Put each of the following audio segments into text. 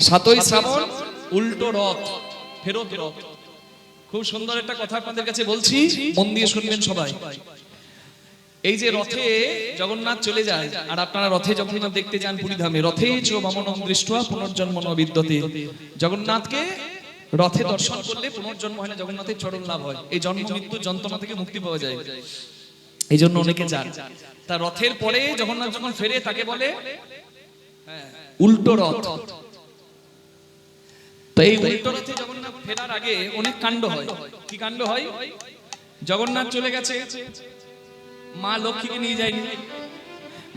সাতই শ্রাবণ উল্টো রথ, ফেরত রথ। খুব সুন্দর একটা কথা আপনাদের কাছে বলছি, মন দিয়ে শুনবেন সবাই। এই যে রথে জগন্নাথ চলে যায়, আর আপনারা রথে যখন দেখতে যান পুরীধামে, রথে চ বামনং দৃষ্ট্বা পুনর্জন্ম ন বিদ্যতে। জগন্নাথকে রথে দর্শন করলে পুনর্জন্ম হয় না, জগন্নাথের চরণ লাভ হয়। এই জন্ম মৃত্যু যন্ত্রণা থেকে মুক্তি পাওয়া যায়, এই জন্য অনেকে যান। তা রথের পরে জগন্নাথ যখন ফেরে তাকে বলে উল্টো রথ। তো এই উল্টো রথে জগন্নাথ ফেরার আগে অনেক কাণ্ড হয়। কি কাণ্ড হয়? জগন্নাথ চলে গেছে, মা লক্ষ্মীকে নিয়ে যায়নি।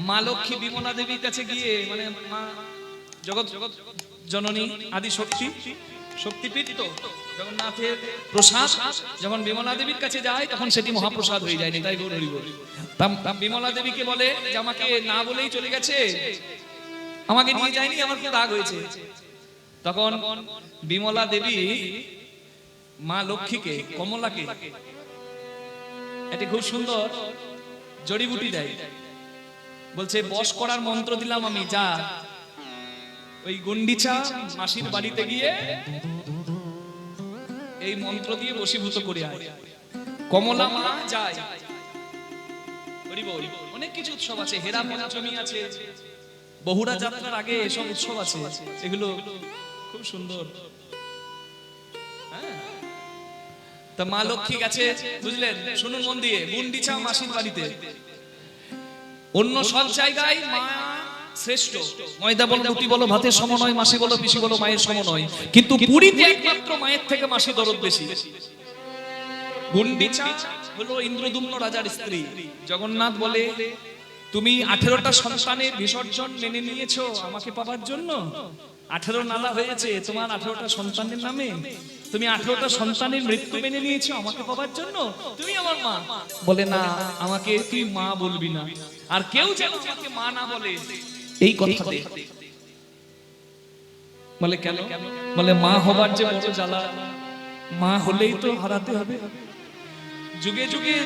মা লক্ষ্মী বিমলা দেবীর কাছে গিয়ে, মানে মা জগৎ জননী আদি শক্তি, শক্তিপীঠ তো জগন্নাথের প্রসাদ যখন বিমলা দেবীর কাছে যায় তখন সেটি মহাপ্রসাদ হয়ে যায়নি। তাই গৌর হরি বল। বিমলা দেবীকে বলে যে আমাকে না বলেই চলে গেছে, আমাকে নিয়ে যায়নি, আমার খুব রাগ হয়েছে। তখন বিমলা দেবী মা লক্ষ্মীকে, কমলাকে এটি খুব সুন্দর জড়িবুটি দেয়। বলছে বশ করার মন্ত্র দিলাম আমি, যা ওই গুন্ডিচা মাসির বাড়িতে গিয়ে এই মন্ত্র দিয়ে বশীভূত করে আয়। কমলা মা যায়। অনেক কিছু উৎসব আছে, হেরা পঞ্চমী আছে, বহুরা যাত্রার আগে এসব উৎসব আছে, এগুলো খুব সুন্দর। তা মা লক্ষ্মী গেছে, বুঝলেন? শুনুন মন দিয়ে, গুন্ডিচা মাসির বাড়িতে। অন্য সব জায়গায় মা শ্রেষ্ঠ, ময়দা বলো রুটি বলো ভাতের সম নয়, মাসি বলো পিসি বলো মায়ের সম নয়, কিন্তু পুরীতে একমাত্র মায়ের থেকে মাসি দরদ বেশি। গুন্ডিচা হলো ইন্দ্রদুম্ন রাজার স্ত্রী। জগন্নাথ বলে তুমি 18টা সন্তানের বিসর্জন মেনে নিয়েছো আমাকে পাবার জন্য, 18 নালা হয়েছে তোমার 18টা সন্তানের নামে, তুমি 18টা সন্তানের মৃত্যু মেনে নিয়েছো আমাকে পাবার জন্য, তুমি আমার মা। বলে না, আমাকে তুই মা বলবি না, আর কেউ যেন আমাকে মা না বলে এই কথাতে। বলে কেন? বলে মা হবার যে বড় জ্বালা, মা হলেই তো হারাতে হবে। যুগে যুগে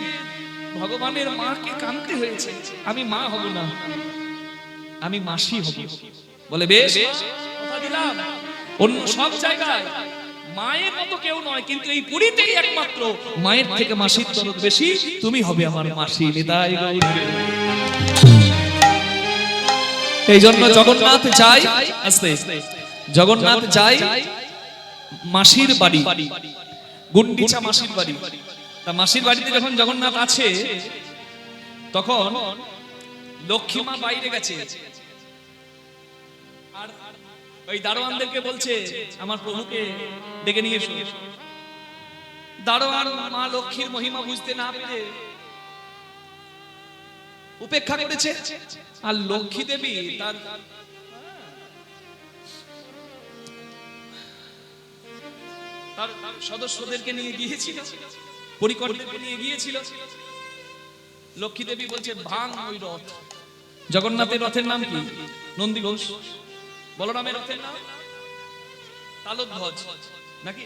ভগবানের মাকে কাঁদতে হয়েছে, আমি মা হব না, আমি মাসি হব। বলে বেশ, কথা দিলাম, অন্য সব জায়গায় মায়ের মতো কেউ নয়, কিন্তু এই পুরীতেই একমাত্র মায়ের থেকে মাসির দরদ বেশি, তুমি হবে আমার মাসি। নিতাই গৌর। এই জন্য জগন্নাথ যায়, আস্তে জগন্নাথ যায় মাসির বাড়ি, গুন্ডিচা মাসির বাড়ি। তা মাসির বাড়িতে যখন জগন্নাথ আছে তখন লক্ষ্মী মা বাইরে গেছে, আর ওই দারোয়ানদেরকে বলছে আমার প্রভুকে ডেকে নিয়ে এসো। দারোয়ান মা লক্ষ্মীর মহিমা বুঝতে না পেরে উপেক্ষা করেছে, আর লক্ষ্মী দেবী তার সদস্যদেরকে নিয়ে গিয়েছিল, পরিকল্পনা নিয়ে গিয়েছিল। লক্ষ্মী দেবী বলছে ভাঙ ওই রথ। জগন্নাথের রথের নাম কি? নন্দী ঘোষ। বলরামের রথের নাম তালধ্বজ নাকি?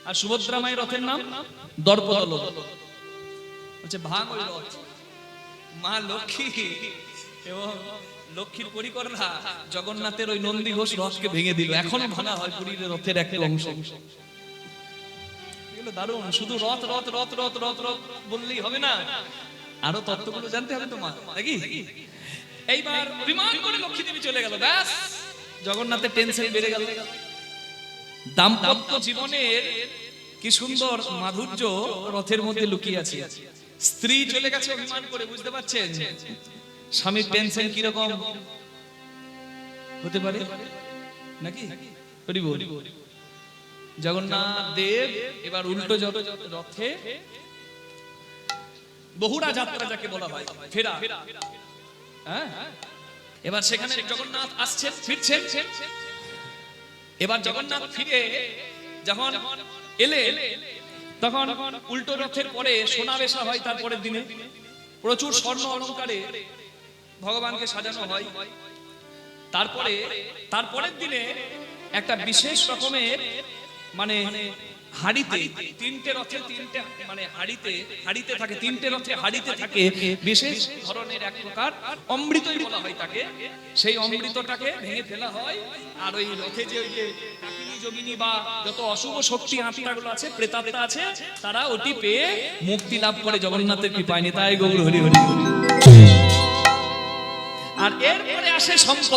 আর সুভদ্রা মায়ের রথের নাম দর্পদলন। বলছে ভাঙ ওই রথ। মা লক্ষ্মী এবং লক্ষ্মীর পরিকররা জগন্নাথের ওই নন্দী ঘোষ রথকে ভেঙে দিল। এখনো ভাঙা হয় পুরীর রথের একটা অংশ। দারুণ। শুধু রথ রথ রথ রথ রথ রথ বললেই হবে না, আরো তত্ত্বগুলো জানতে হবে তোমার, নাকি? এইবার বিমান করে লক্ষ্মী দেবী চলে গেল, ব্যাস জগন্নাথের টেনশন বেড়ে গেল। দাম্পত্য জীবনের কি সুন্দর মাধুর্য রথের মধ্যে লুকিয়ে আছে। স্ত্রী চলে গেছে অভিমান করে, বুঝতে পারছেন স্বামীর টেনশন কিরকম হতে পারে, নাকি? জগন্নাথ দেব এবার উল্টো রথে, বহুরা যাত্রা যাকে বলা হয়, ফেরা। এবার সেখানে জগন্নাথ আসছেন, ফিরছেন। এবার জগন্নাথ ফিরে যখন এলে তখন উল্টো রথের পরে সোনা বেশা হয়। তারপরের দিনে প্রচুর স্বর্ণ অলংকারে ভগবানকে সাজানো হয়। তারপরের দিনে একটা বিশেষ রকমের মানে হাড়িতে, তিনটে রথে তিনটে মানে হাড়িতে থাকে, তিনটে রথে হাড়িতে থাকে বিশেষ ধরনের এক প্রকার অমৃতই বলা হয় তাকে। সেই অমৃতটাকে ভেঙে ফেলা হয়, আর ওই রথে যে ওই যে ডাকিনী যোগিনী বা যত অশুভ শক্তি আত্মাগুলো আছে, প্রেতাত্মা আছে, তারা ওটি পেয়ে মুক্তি লাভ করে জগন্নাথের কৃপায়। নিতাই গৌর হরি হরি হরি। আর এরপরে আসে সংকট।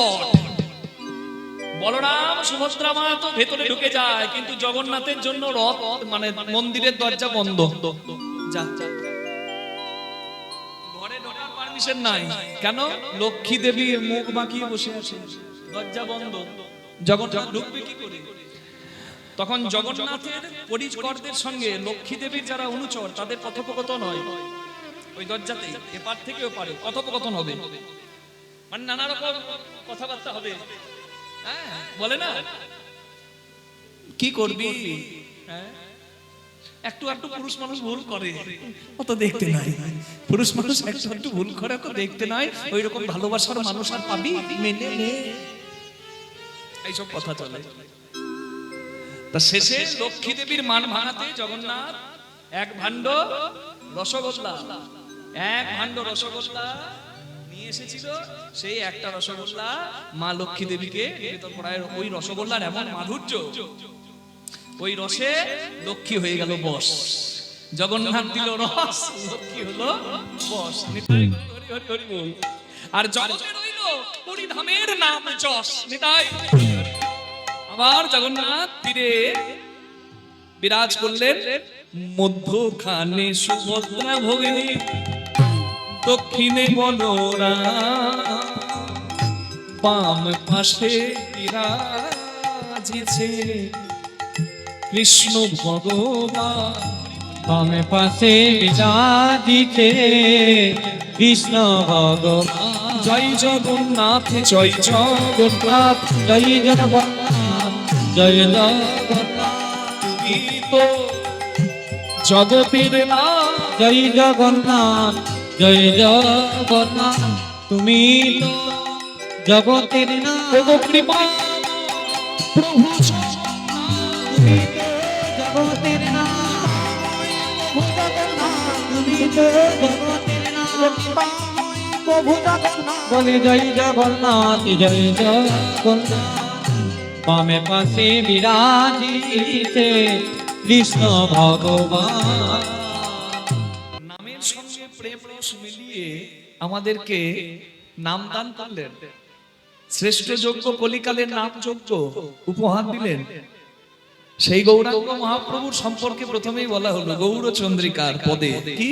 বলরাম সুভদ্রা মা তো ভেতরে ঢুকে যায়, কিন্তু জগন্নাথের জন্য রথ মানে মন্দিরের দরজা বন্ধ। ঘরে ঢোকার পারমিশন নাই। কেন? লক্ষ্মী দেবী মুখ বাঁকিয়ে বসে আছে, দরজা বন্ধ, জগন্নাথ ঢুকবে কি করে? তখন জগন্নাথের পরিচকরদের সঙ্গে লক্ষ্মী দেবীর যারা অনুচর, তাদের কথোপকথন হয় ওই দরজাতে, এপার থেকে ওপারে কথোপকথন হবে, মানে নানা রকম কথাবার্তা হবে। বলে না কি করবি, একটু একটু পুরুষ মানুষ ভুল করে, অত দেখতে নাই। পুরুষ মানুষ একটু একটু ভুল করে, অত দেখতে নাই। ওই রকম ভালোবাসার মানুষ আর পাবি, মেনে নে, এইসব কথা চলে। তা শেষে লক্ষ্মী দেবীর মান ভাঙাতে জগন্নাথ এক ভাণ্ড রসগোল্লা নিয়ে এসেছিল। সেই একটা রসগোল্লা মা লক্ষ্মী দেবীকে নিবেদন করায়। ওই রসগোল্লার এমন মাধুর্য, ওই রসে লক্ষ্মী হয়ে গেল বশ। জগন্নাথ দিল রস, লক্ষ্মী হলো বশ। নিতাই হরি হরি হরি বল। আর জগতে রইল পুরী ধামের নাম যশ। নিতাই আবার জগন্নাথ তীরে বিরাজ করলেন। মধ্যখানে সুভদ্রা ভগিনী, দক্ষিণে বলরাম, বাম পাশে বিরাজিছে কৃষ্ণ ভগবান। বাম পাশে বিরাজিছে কৃষ্ণ ভগবান। জয় জগন্নাথ, জয় জগন্নাথ, জয় জগন্নাথ, জয় জগন্নাথ। তুমি তো জগতের নাথ, জয় জগন্নাথ, জয় জগন্নাথ। তুমি তো জগতের নাথ। কৃপা প্রভু তুমি তো জগতের নাথ। তুমি তো জগতের নাথ। প্রভু জগন্নাথ বলে জয় জগন্নাথ, জয় জগন্নাথ। বামে পাশে বিরাজিছে কৃষ্ণ ভগবান। নামের সঙ্গে প্রেম রস মিলিয়ে আমাদেরকে নাম দান করলেন। শ্রেষ্ঠ যজ্ঞ কলিকালের নাম যজ্ঞ উপহার দিলেন। সেই গৌরাঙ্গ মহাপ্রভুর সম্পর্কে প্রথমেই বলা হলো গৌরচন্দ্রিকার পদে কি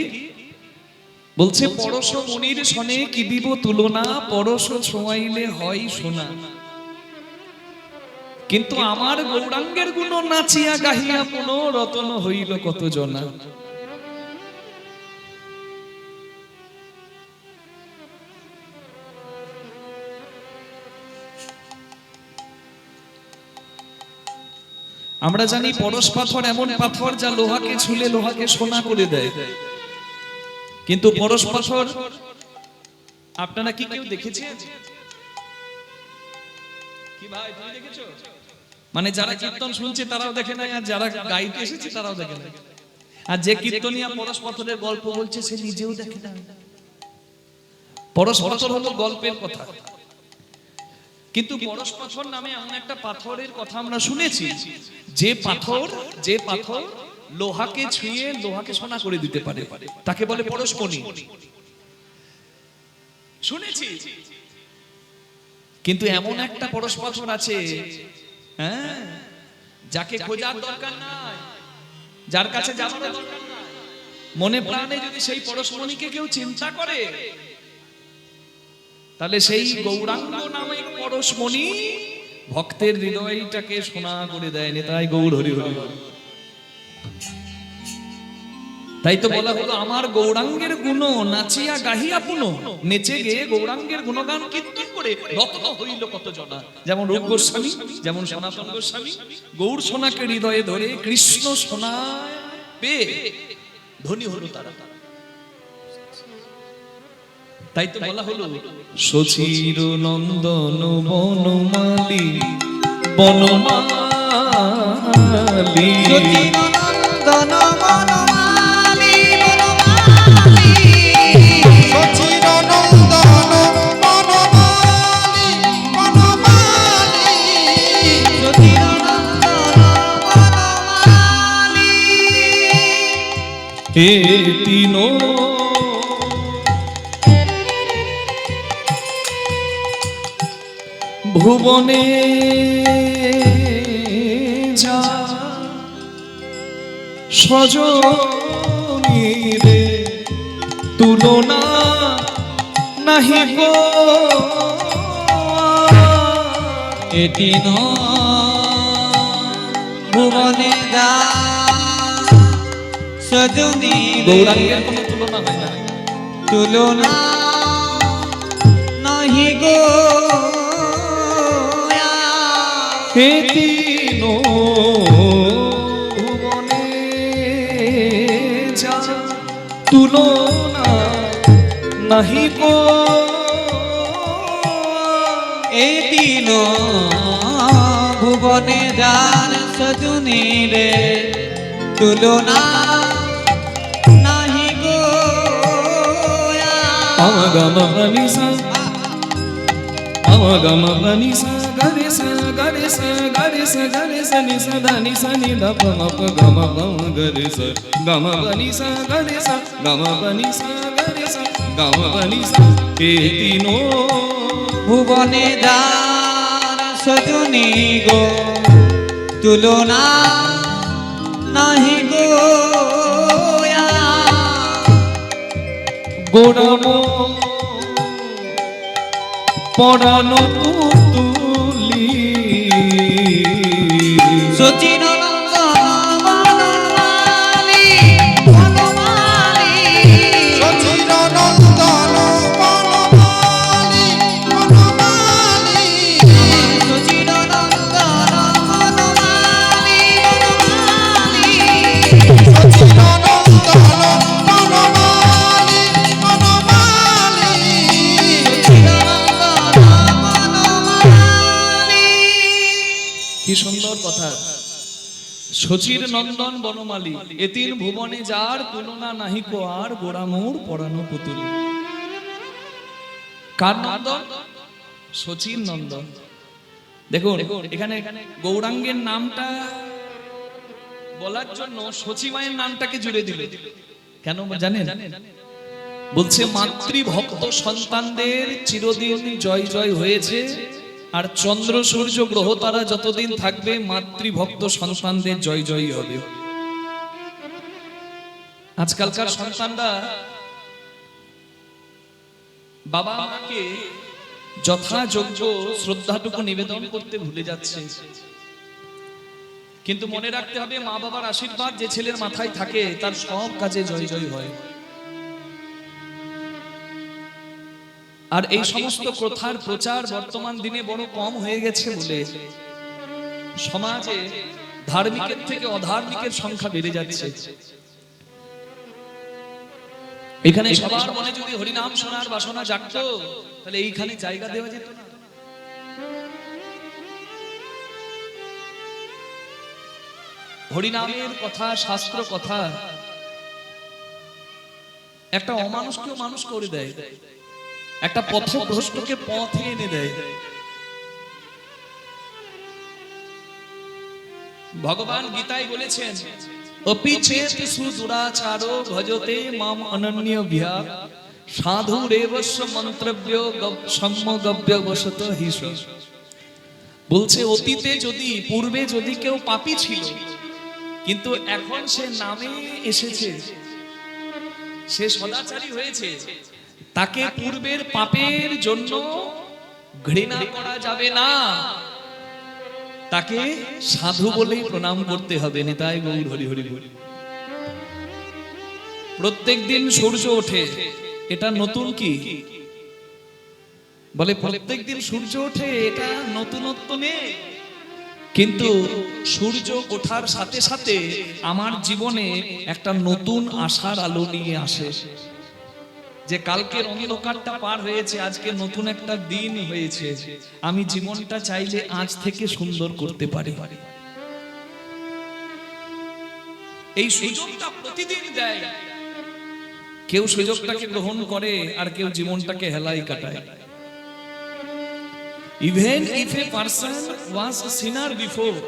বলছে? পরশ মনির সনে কি দিব তুলনা, পরশ ছোঁয়াইলে হয় সোনা। কিন্তু আমার গৌরাঙ্গের গুণ নাচিয়া গাহিয়া পুন রতন হইল কত জনা। আমরা জানি পরশ পাথর এমন পাথর যা লোহাকে ছুলে লোহাকে সোনা করে দেয়। কিন্তু পরশ পাথর আপনারা কি কেউ দেখেছেন? কি ভাই তুমি দেখেছো? মানে যারা কীর্তন শুনছে তারাও দেখে নাই, আর যারা গাইতে এসেছে তারাও দেখে নাই। আর যে কীর্তনিয়া পরশ পাথরের গল্প বলছে সে নিজেও দেখে না। পরশ পাথর হলো গল্পের কথা, কিন্তু পরশ পাথর নামে এমন একটা পাথরের কথা আমরা শুনেছি যে পাথর লোহাকে ছুঁয়ে লোহাকে সোনা করে দিতে পারে, তাকে বলে পরশমণি। শুনেছি। কিন্তু এমন একটা পরশ পাথর আছে, হ্যাঁ, যাকে খোঁজার দরকার নাই, যার কাছে যাওয়ার দরকার নাই। মনে প্রাণে যদি সেই পরশমণিকে কেউ চিন্তা করে, তাহলে সেই গৌরাঙ্গ নামে পরশমণি ভক্তের হৃদয়টাকে সোনা করে দেয়। নেতাই গৌর হরি হরি। তাই তো বলা হলো আমার গৌরাঙ্গের গুণ নাচিয়া গাহিয়া পুন, নেচে গিয়ে গৌরাঙ্গের গুণগান কীর্তন করে রত্ন হইল কত জনা। যেমন রূপ গোস্বামী, যেমন সনাতন গোস্বামী গৌর সোনাকে হৃদয়ে ধরে কৃষ্ণ সোনা পেয়ে ধনী হলো তারা। তাই তো বলা হলো সচির নন্দন বনমালী, বনমালী নন্দন বনমালী বনমালী সচির নন্দন বনমালী বনমালী সচির নন্দন বনমালী হে তিনো ভুবনে যা সজনী রে তুলনা নাহি গো এটি ন ভুবনে যা সজনী গৌরাঙ্গের কোনো তুলনা হয় না। তুলনা নাহি গো হে তিনো ভুবনে যা তুলনা নাহি গো এই তিন ভুবনে যার সজনী রে তুলনা নাহি গো আমগম বনিসা আমগম বনিসা গরে সা গরে সা গরে সা গরে সা নি সা ধা নি সা নি ধা প ম প গম গম গরে সা গম বনিসা গরে সা গম বনিসা গরে সা গম বনিসা হে তিনো ভুবনে যার সজনী গো তুলনা নাহি গো গোড়াম পড়ানো পুতুলি সচিন বনমালী বনমালী সচির নন্দন বনমালী বনমালী সচিন নন্দন বনমালী বনমালী সচির নন্দন বনমালী বনমালী সচিন নন্দন বনমালী। কি সুন্দর কথা। সচির নন্দন বনমালী এ তিন ভুবনে যার তুলনা নাহি কো আর গোড়ামোর পড়ানো পুতুলি। কার নন্দন? সচির নন্দন। দেখুন এখানে গৌরাঙ্গের নামটা বলার জন্য সচিমায়ের নামটাকে জুড়ে দিল। কেন জানেন? বলছে মাতৃভক্ত সন্তানদের চিরদিন জয় জয় হয়েছে, আর চন্দ্র সূর্য গ্রহ তারা যতদিন থাকবে মাতৃভক্ত সন্তানদের জয় জয় হবে। আজকালকার সন্তানরা বাবা মাকে যথাযোগ্য শ্রদ্ধাটুকু নিবেদন করতে ভুলে যাচ্ছে। কিন্তু মনে রাখতে হবে, মা বাবার আশীর্বাদ যে ছেলের মাথায় থাকে তার সব কাজে জয় জয় হয়। আর এই সমস্ত প্রথার প্রচার বর্তমান দিনে বড় কম হয়ে গেছে বলে সমাজে ধার্মিকের থেকে অধার্মিকের সংখ্যা বেড়ে যাচ্ছে। এখানে সবার মনে যদি হরিনাম শোনার বাসনা জাগতো তাহলে এইখানে জায়গা দেওয়া যেত না। হরিনামের কথা, শাস্ত্র কথা একটা অমানুষকেও মানুষ করে দেয়, একটা পথভ্রষ্টকে পথে এনে দেয়। ভগবান গীতায় বলেছেন, অপি চেত সুদুরাচারো ভজতে মাম অনন্য ভ্যা সাধুরেবস্য মন্ত্রব্য সম্যগব্য বসত হিস। বলছে অতীতে যদি, পূর্বে যদি কেউ পাপী ছিল কিন্তু এখন সে নামে এসেছে, সে সদাচারী হয়েছে, তাকে পূর্বের পাপের জন্য ঘৃণা করা যাবে না, তাকে সাধু বলেই প্রণাম করতে হবে। নিতাই গৌর হরি হরি বল। প্রত্যেকদিন সূর্য ওঠে, এটা নতুন কি? বলে প্রত্যেকদিন সূর্য ওঠে, এটা নতুনত্ব নেই। কিন্তু সূর্য ওঠার সাথে সাথে আমার জীবনে একটা নতুন আশার আলো নিয়ে আসে, যে কালকের অন্ধকারটা পার হয়েছে, আজকে নতুন একটা দিন হয়েছে, আমি জীবনটা চাইলে আজ থেকে সুন্দর করতে পারি। এই সুযোগটা প্রতিদিন দেয়। কেউ সুযোগটাকে গ্রহণ করে আর কেউ জীবনটাকে হেলাই কাটায়। Even if a person was a sinner before,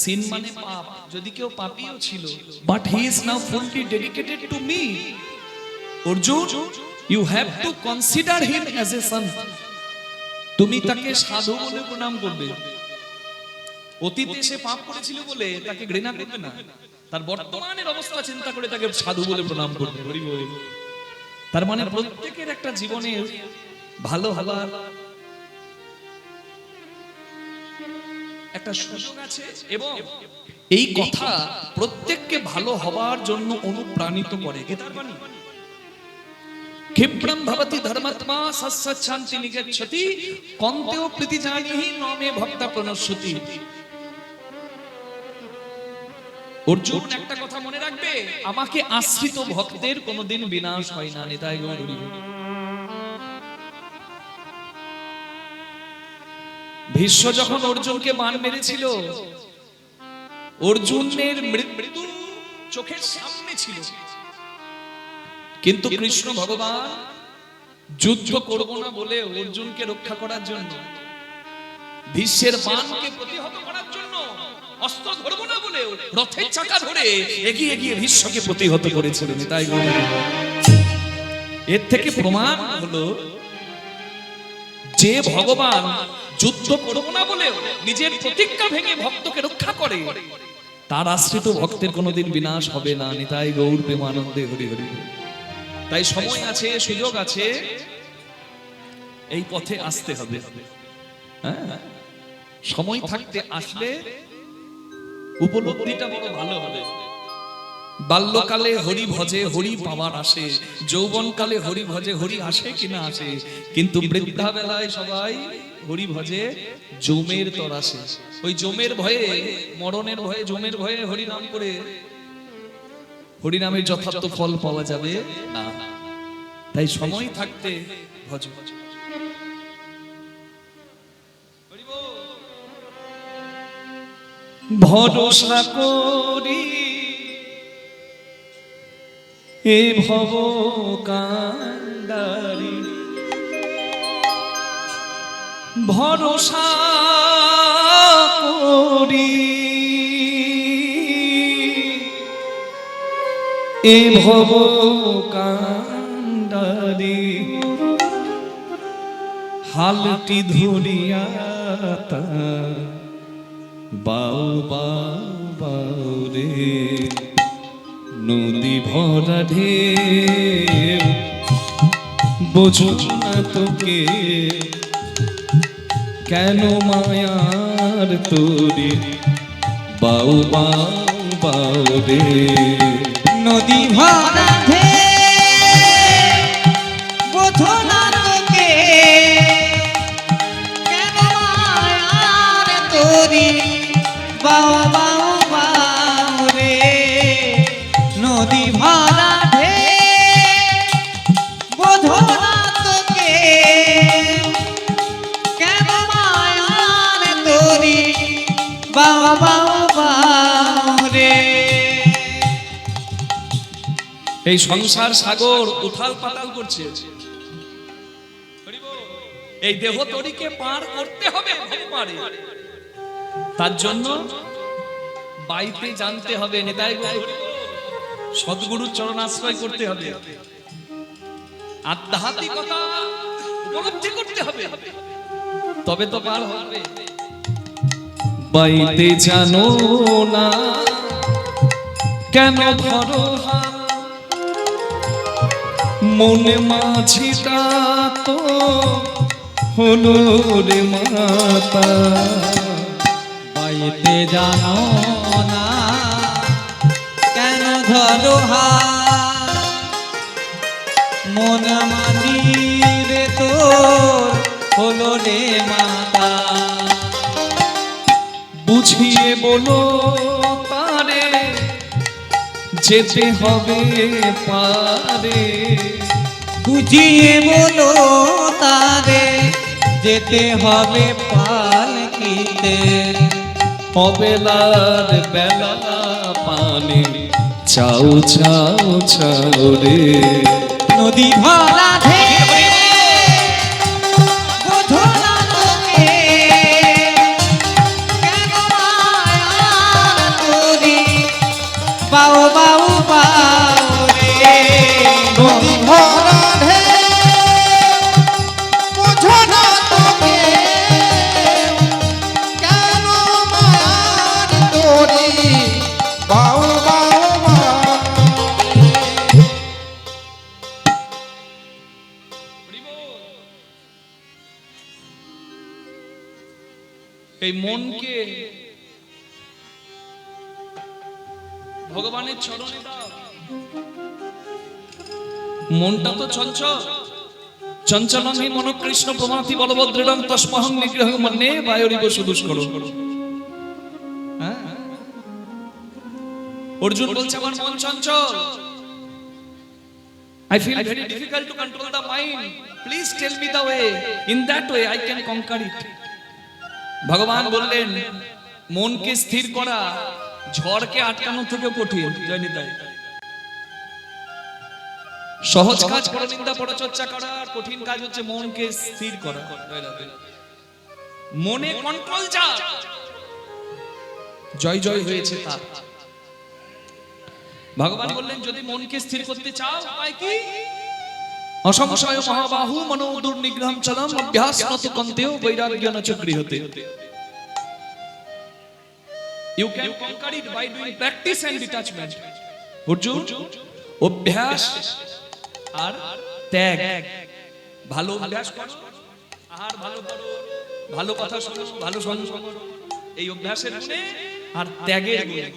sin মানে পাপ, যদি কেউ পাপীও ছিল, but he is now fully dedicated to me. Arjun, you have to consider him as a son. তুমি তাকে সাধু বলে প্রণাম করবে। অতীতে সে পাপ করেছিল বলে তাকে ঘৃণা করবে না, তার বর্তমানের অবস্থা চিন্তা করে তাকে সাধু বলে প্রণাম করবে। হরি বল। তার মানে প্রত্যেকের একটা জীবনের ভালো হবার একটা সুযোগ আছে, এবং এই কথা প্রত্যেককে ভালো হবার জন্য অনুপ্রাণিত করে। গীতার বাণী, ক্ষিপ্রম ভবতি ধর্মাত্মা সৎসৎ শান্তি নিগচ্ছতি কন্তেও প্রীতি জানিহি নমে ভক্তা প্রণশ্যতি। অর্জুন একটা কথা মনে রাখবে, আমাকে আশ্রিত ভক্তের কোনোদিন বিনাশ হয় না। নিতাই গৌর হরি বল। ভীষ্ম যখন অর্জুনকে বাণ মেরেছিল, অর্জুনের মৃত্যু চোখের সামনে ছিল, কিন্তু কৃষ্ণ ভগবান যুদ্ধ করব না বলে অর্জুনকে রক্ষা করার জন্য, ভীষ্মের বাণকে প্রতিহত করার জন্য অস্ত্র ধরব না বলে রথের চাকা ধরে এগিয়ে গিয়ে ভীষ্মকে প্রতিহত করেছিলেন। তাই এর থেকে প্রমাণ হলো যে ভগবান যুদ্ধ করব না বলে নিজের প্রতিজ্ঞা ভেঙে ভক্তকে রক্ষা করে, তার আশ্রিত ভক্তের কোনোদিন বিনাশ হবে না। নিতাই গৌর প্রেমানন্দে হরি হরি। তাই সময় আছে, সুযোগ আছে, এই পথে আসতে হবে। হ্যাঁ, সময় থাকতে আসলে উপলব্ধিটা বড় ভালো হবে। বাল্যকালে হরি ভজে হরি পাওয়ার আসে, যৌবনকালে হরি ভজে হরি আসে কিনা আসে, কিন্তু বৃদ্ধা বেলায় সবাই হরি ভজে জমের তর আসে। ওই জমের ভয়ে, মরণের ভয়ে, জমের ভয়ে হরি নাম করে হরিনামের যথার্থ ফল পাওয়া যাবে না। তাই সময় থাকতে ভজ। ভরসা করি এ ভব কান্ডারি, ভরসা করি এ ভব কান্ডারি, হালটি ধরিয়া বাউ বাউ বাউ রে, নদী ভরা ঢেউ বোঝো না তোকে কেন মায়ার তোরে, বাউ বাউ বাউ রে, নদী ভরা বোঝো না তোকে কেন মায়ার তোরি, বাউ বাউ বাউ রে, নদী ভরা বোঝো না তোকে কেন মায়ার তোরি, বাউ বাউ বাউ রে। এই সংসার সাগর উথাল পাতাল করছে, এই দেহ তরিকে পার করতে হবে পারে, তার জন্য বাইতে জানতে হবে, নেতাই সদ্গুরুর চরণ আশ্রয় করতে হবে, আধ্যাত্মিকতা উপলব্ধি করতে হবে, তবে তো পার হবে। বাইতে জানো না কেন ধরো হাল, মনে মাঝিটা তো হলো রে মাতা, বাইতে জানো না কেন ধরো হাত, মন মাঝিরে তোর হলো রে মাতা, বুঝিয়ে বলো তারে যেতে হবে পারে, বুঝিয়ে বলো তারে যেতে হবে পালকিতে, অবেলার বেলা পানে চাও চাও চাও রে। নদী ভরা বোঝো না তোকে কেন মায়ার তোরি বাউ বাউ বাউ রে। নদী ভরা ঢেউ বোঝো না তোকে কেন মায়ার তোরি বাউ বাউ বাউ। এই মনকে ভগবানের চরণে দাও। মনটা তো চঞ্চল, চঞ্চলং মন কৃষ্ণ প্রমাথি বলভদ্রং তস্মহং নিগ্রহ মন্যে বায়রিব সুদুষ্কর। অর্জুন বলছে আমার মন চঞ্চল, I feel very difficult to control the mind. Please tell me the way. In that way I can conquer it. ভগবান বললেন মনকে স্থির করা ঝড়কে আটকানো থেকেও কঠিন। জয়নিতাই সহজ কাজ পরনিন্দা পরচর্চা করা, আর কঠিন কাজ হচ্ছে মনকে স্থির করা। মনে কন্ট্রোল যা জয় জয় হয়েছে তা। ভগবান বললেন যদি মনকে স্থির করতে চাও উপায় কি? অসংশয় মহাবাহু মনো দুর্নিগ্রহম চলম অভ্যাস নত কন্তেও বৈরাগ্য ন চ গৃহতে। You can conquer it by doing practice and detachment. Arjun অভ্যাস আর ত্যাগ, ভালো অভ্যাস করো, আহার ভালো করো, ভালো কথা শোনো, ভালো সঙ্গ করো, এই অভ্যাসের গুণে আর ত্যাগের গুণে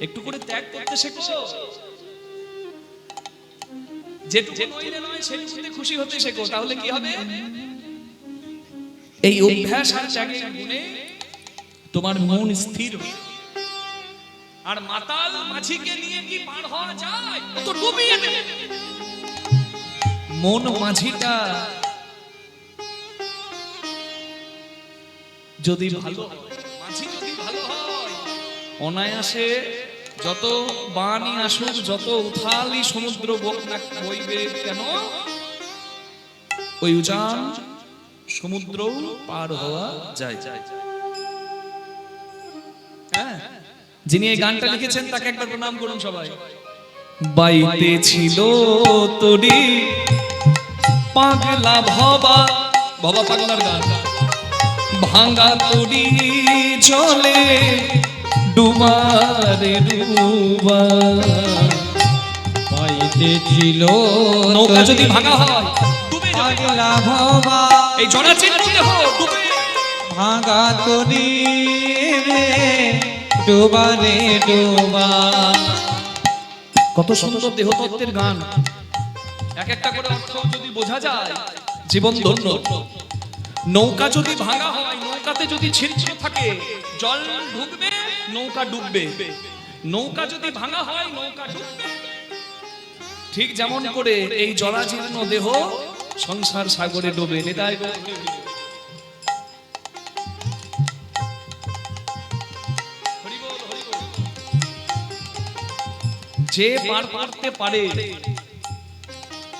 একটু করে ত্যাগ করতে শেখো। যেটুকু নয় সেটুকুতে খুশি হতে শেখো, তাহলে কি হবে? এই অভ্যাস আর ত্যাগের গুণে তোমার মন স্থির হবে। আর মাতাল মাঝিকে নিয়ে কি পার হওয়া যায়? ও তো ডুবিয়ে দেবে। মন মাঝিটা যদি ভালো হয়, মাঝি যদি ভালো হয়, অনায়াসে যত বাণী আসুক, যত উথালি সমুদ্র বইবে কেন, ওই উজান সমুদ্র পার হওয়া যায়। হ্যাঁ, যিনি এই গানটা লিখেছেন তাকে একবার প্রণাম করুন সবাই। বাইতে ছিল তোরি পাগলা ভবা, ভবা পাগলার গান। ভাঙা তোরি জলে ডুবারে ডুবা। পাইতে ছিল নৌকা যদি ভাঙা হয় ডুবে যাবে। পাগলা ভবা এই জনাচিহ্ন দেহ ডুবে। ভাঙা তরি রে ডোবা রে ডোবা। কত সুন্দর দেহতত্ত্বের গান, এক একটা করে অর্থ যদি বোঝা যায় জীবন ধন্য। নৌকা যদি ভাঙা হয়, নৌকাতে যদি ছিটছিট থাকে, জল ঢুকবে, নৌকা ডুববে। নৌকা যদি ভাঙা হয়, নৌকা ডুববে। ঠিক যেমন করে এই জরাজীর্ণ দেহ সংসার সাগরে ডুবে। নিতাই গো। যে পার করতে পারে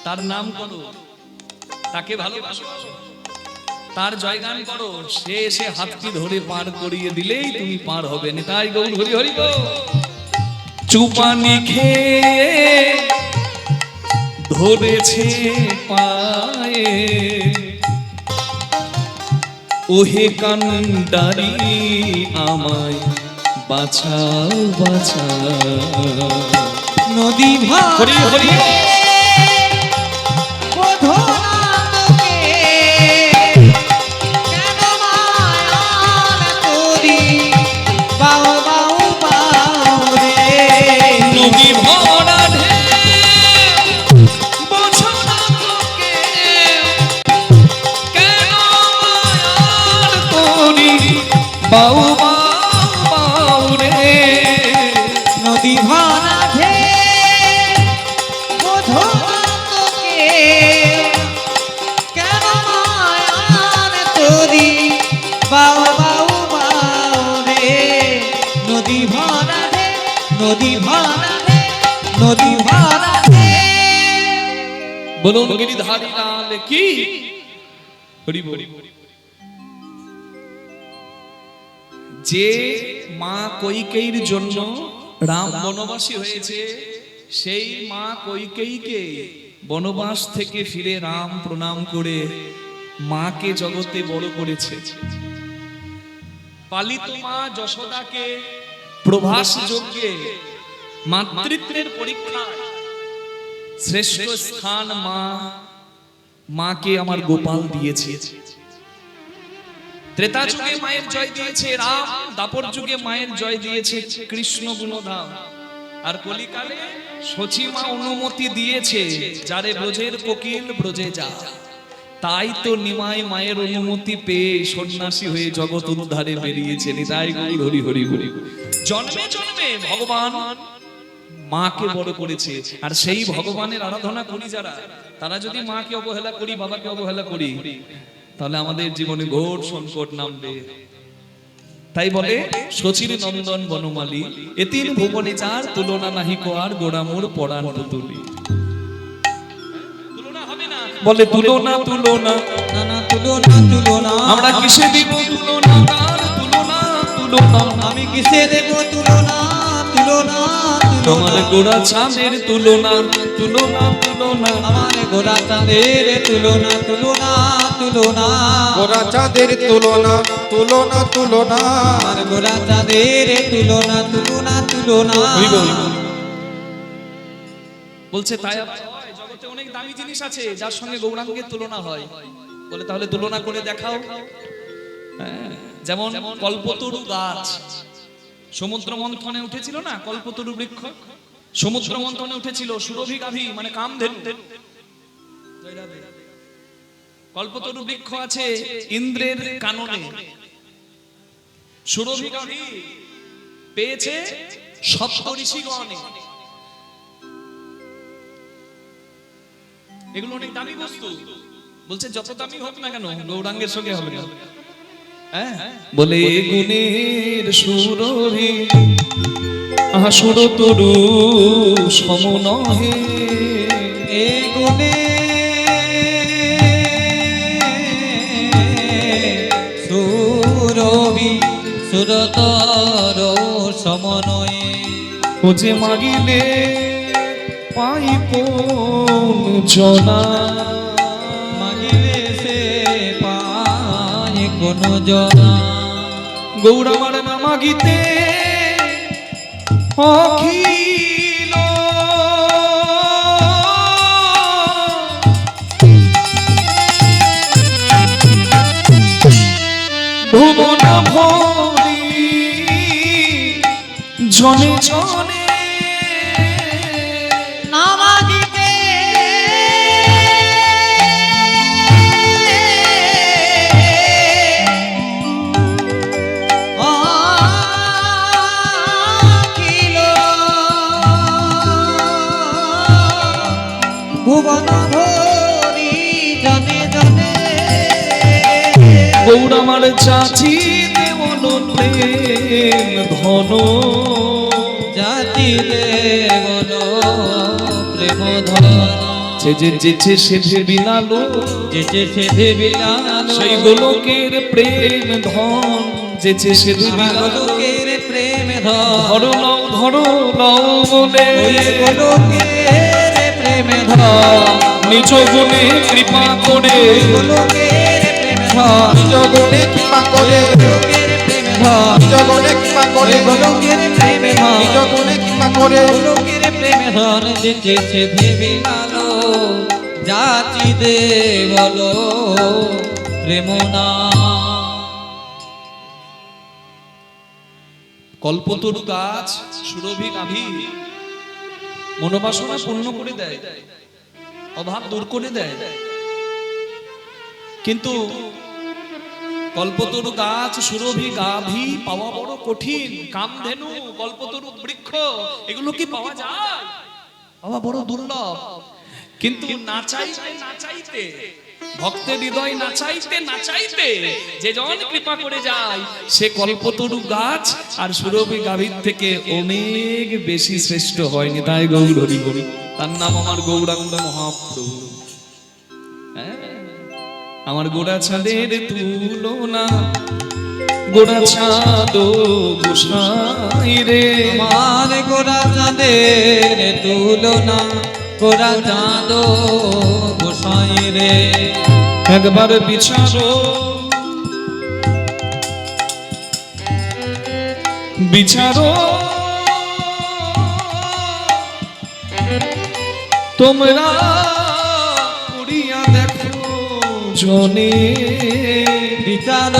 তার নাম করো, তাকে ভালোবাসো, তার জয়গান করো, সে এসে হাতটি ধরে পার করিয়ে দিলেই তুমি পার হবে। নিতাই গৌর হরি হরি গো। চুপানি খেয়ে ধরেছে পায়ে, ওহে কান্ডারি আমায় বাঁচাও বাঁচাও। নদী হরি হরি বোঝো না তোকে কেন মায়ার তোরি বাউ বাউ বাউ রে। নদী ভরা ঢেউ বোঝো না তোকে কেন মায়ার তোরি বাউ বাউ বাউ রে। নদী ভরা ঢেউ বোঝো না তোকে কেন মায়ার তোরি বাউ বাউ বাউ নদী ভরা ঢেউ, নদী ভরা ঢেউ। বলুন গিরিধারী লাল কি হরি বল। যে মা কৈকেয়ীর জন্য রাম বনবাসী হয়েছে, সেই মা কৈকেয়ীকে বনবাস থেকে ফিরে রাম প্রণাম করে মাকে জগতে বড় করেছে। পালিত মা যশোদাকে প্রভাস যজ্ঞে মাতৃত্বের পরীক্ষায় শ্রেষ্ঠ স্থান মাকে আমার গোপাল দিয়েছে। ত্রেতা যুগে মায়ের জয় দিয়েছে রাম, দাপর যুগে মায়ের জয় দিয়েছে কৃষ্ণ গুণধাম, আর কলিকালে সচী মা অনুমতি দিয়েছে যারে ব্রজের কোকিল ব্রজে যা। তাই তো নিমাই মায়ের অনুমতি পেয়ে সন্ন্যাসী হয়ে জগৎ উদ্ধারে বেরিয়েছেন। তাই হরি হরি হরি। জন্মে জন্মে ভগবান মাকে বড় করেছে, আর সেই ভগবানের আরাধনা করি যারা, তারা যদি মাকে অবহেলা করি, বাবাকে অবহেলা করি, তাহলে আমাদের জীবনে ঘোর সংকট নামবে। তাই বলে শচীর নন্দন বনমালী, এতির ভুবনে চার তুলনা নাহি কোয়ার গোড়ামোর পরাণ পুতুলি। তুলনা হবে না, বলে তুলনা তুলনা না না তুলনা তুলনা, আমরা কিসে দিব তুলনা, কার তুলনা তুলনা, আমি কিসে দেব তুলনা তুলনা তোমার তুলনা, গোড়া চাঁদের তুলনা তুলনা তুলনা, আমার গোরা চাঁদের তুলনা তুলনা তুলনা, গোরা চাঁদের তুলনা তুলনা তুলনা, আমার গোরা চাঁদের তুলনা তুলনা তুলনা। বলছে তাই আবার হয়, জগতে অনেক দামি জিনিস আছে যার সঙ্গে গৌরাঙ্গের তুলনা হয়। বলে তাহলে তুলনা করে দেখাও। হ্যাঁ, যেমন কল্পতরু গাছ সমুদ্র মন্থনে উঠেছিল না, কল্পতরু বৃক্ষ সমুদ্র মন্থনে উঠেছিল, সুরভি গাভী মানে কামধেনু। কল্পতরু বৃক্ষ আছে ইন্দ্রের কাননে, সুরভি গাভী পেয়েছে সপ্তঋষিগণে। এগুলো অনেক দামি বস্তু। বলছে যত দামি হোক না কেন গৌরাঙ্গের সঙ্গে হবে না। বলে গুণের সুরভি আসুর তরু সম নহে, এ গুণে সুরভি সুরতর সমনয়ে, ও যে মাগিলে পাইপ জনা, মাগিলে সে পায় কোন জনা, গৌরামার না মাগিতে অখিল ভুবন ভরি জনে জনে, না মাগিতে অখিল ভুবন ভরি জনে জনে, গৌরামার চাচি দেবল প্রেম ধন, জাতি দেবল প্রেম ধন, যেছে সে বিলালো, যেছে সে বিলালো, সেই গোলকের প্রেম ধন, যেছে সে বিলালো, গোলকের প্রেম ধন, ধরো লও বলে ওই গোলকের প্রেম ধন, নিজ গুণে কৃপা করে, গোলকের প্রেম ধন, নিজ গুণে কৃপা করে, গোলকের প্রেম ধন, নিজ গুণে কৃপা করে, গোলকের প্রেম ধন, নিজ গুণে কৃপা করে, গোলকের প্রেম ধন, যেছে সে বিলালো, জাতি দেবল প্রেম না। কল্পতরু গাছ সুরভি গাভী মনোবাসনা পূর্ণ করে দেয়, অভাব দূর করে দেয়। কিন্তু কল্পতরু গাছ সুরভি গাভী পাওয়া বড় কঠিন। কামধেনু কল্পতরু বৃক্ষ এগুলো কি পাওয়া যায়? পাওয়া বড় দুর্লভ। কিন্তু না চাইতে ভক্তের হৃদয় নাচাইতে নাচাইতে যে জন কৃপা করে যায় সে কল্পতরু গাছ আর সুরভি গাভীর থেকে অনেক বেশি শ্রেষ্ঠ হয়নি। তাই গৌর হরি হরি, তার নাম আমার গৌরাঙ্গ মহাপ্রভু। আমার গোড়া ছাদের তুলনা গোড়া ছাদ গোসাই রে, আমার গোরা চাঁদের তুলনা গোরা চাঁদ গোসাই রে। একবার বিচারো বিচারো তোমরা করিয়া দেখো জনে, বিচার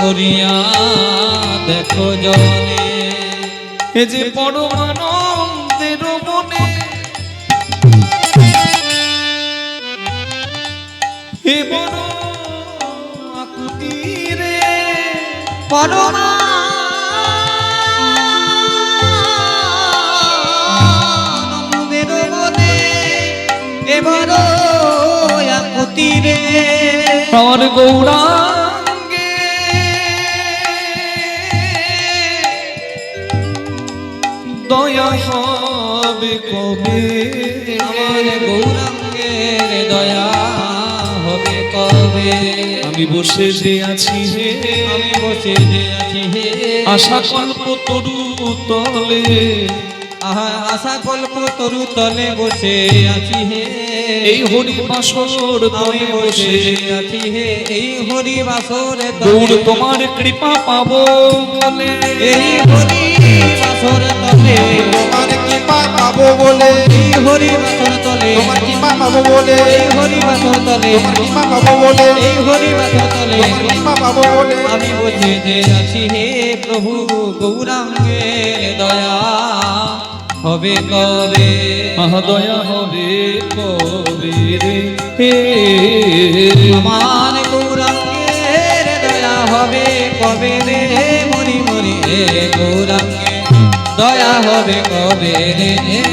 করিয়া দেখো জনে, এ যে পরমানন্দের মনে এ বড় আকুতি রে, পরমানন্দের মনে এবার আকুতি রে। আর গৌরাঙ্গে দয়া হবে কবে, আমার গৌরাঙ্গের দয়া হবে কবে। আমি বসে যে আছি হে, আমি বসে যে আছি হে, আশা কল্প তরু তলে, আশা কল্প তরু তলে বসে আছি হে, এই হরি বাসর আমি তলে বসে বসে আছি হে, এই হরি বাসর গৌর তলে, তোমার কৃপা পাবো বলে, এই হরি বাসর তলে, তোমার কৃপা পাবো বলে, এই হরি বাসর তলে, তোমার কৃপা পাবো বলে, এই হরি বাসর তলে, তোমার কৃপা পাবো বলে, এই হরি বাসর তলে, তোমার কৃপা পাবো বলে। আমি বসে যে আছি হে প্রভু গৌরাঙ্গের দয়া হবে কবে, মহাদয়া হবে কবে রে, হে আমার গৌরাঙ্গের দয়া হবে কবে রে, মরি মরি হে গৌরাঙ্গে দয়া হবে কবে রে,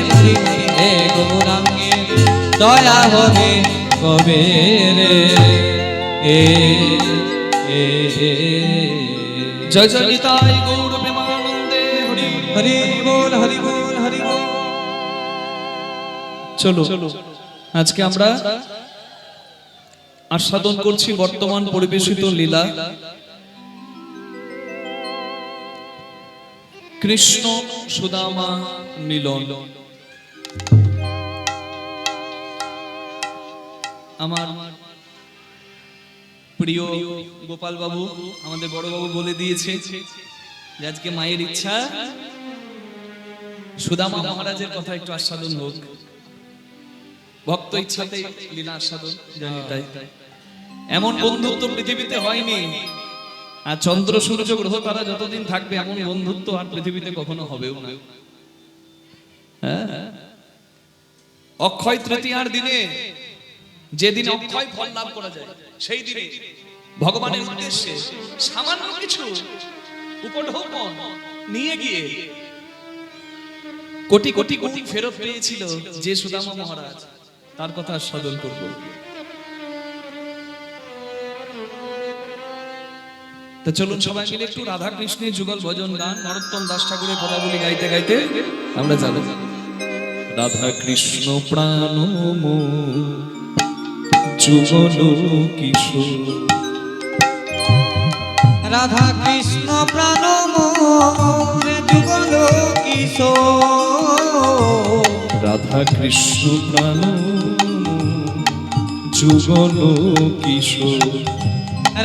মরি মরি হে গৌরাঙ্গে দয়া হবে কবে রে। এ এ জয় জয় নিতাই গৌর প্রেমানন্দে হরি হরি বল হরি বল হরি বল। চলো আজকে আমরা আস্বাদন করছি বর্তমান পরিবেশিত লীলা কৃষ্ণ সুদামা মিলন। আমার প্রিয় গোপাল বাবু আমাদের বড় বাবু বলে দিয়েছে যে আজকে মায়ের ইচ্ছা সুদামা মহারাজের কথা একটু আস্বাদন হোক, ভক্ত ইচ্ছাতে লীলা আস্বাদন জানি তাই। এমন বন্ধুত্ব পৃথিবীতে হয়নি, আর চন্দ্র সূর্য গ্রহ তারা যতদিন থাকবে এমন বন্ধুত্ব আর পৃথিবীতে কখনো হবেও না। হ্যাঁ, অক্ষয় তৃতীয়ার দিনে, যেদিন অক্ষয় ফল লাভ করা যায়, সেই দিনে ভগবানের উদ্দেশ্যে সামান্য কিছু উপঢৌকন নিয়ে গিয়ে কোটি কোটি কোটি ফেরত পেয়েছিল যে সুদামা মহারাজ, তার কথা আস্বাদন করব। তো চলুন সবাই মিলে একটু রাধা কৃষ্ণের যুগল ভজন গান নরোত্তম দাস ঠাকুরের পদাবলী গাইতে গাইতে আমরা যাব। রাধা কৃষ্ণ প্রাণ যুগল কিশোর, রাধা কৃষ্ণ প্রাণ মোর যুগল কিশোর, রাধা কৃষ্ণ প্রাণ যুগল কিশোর,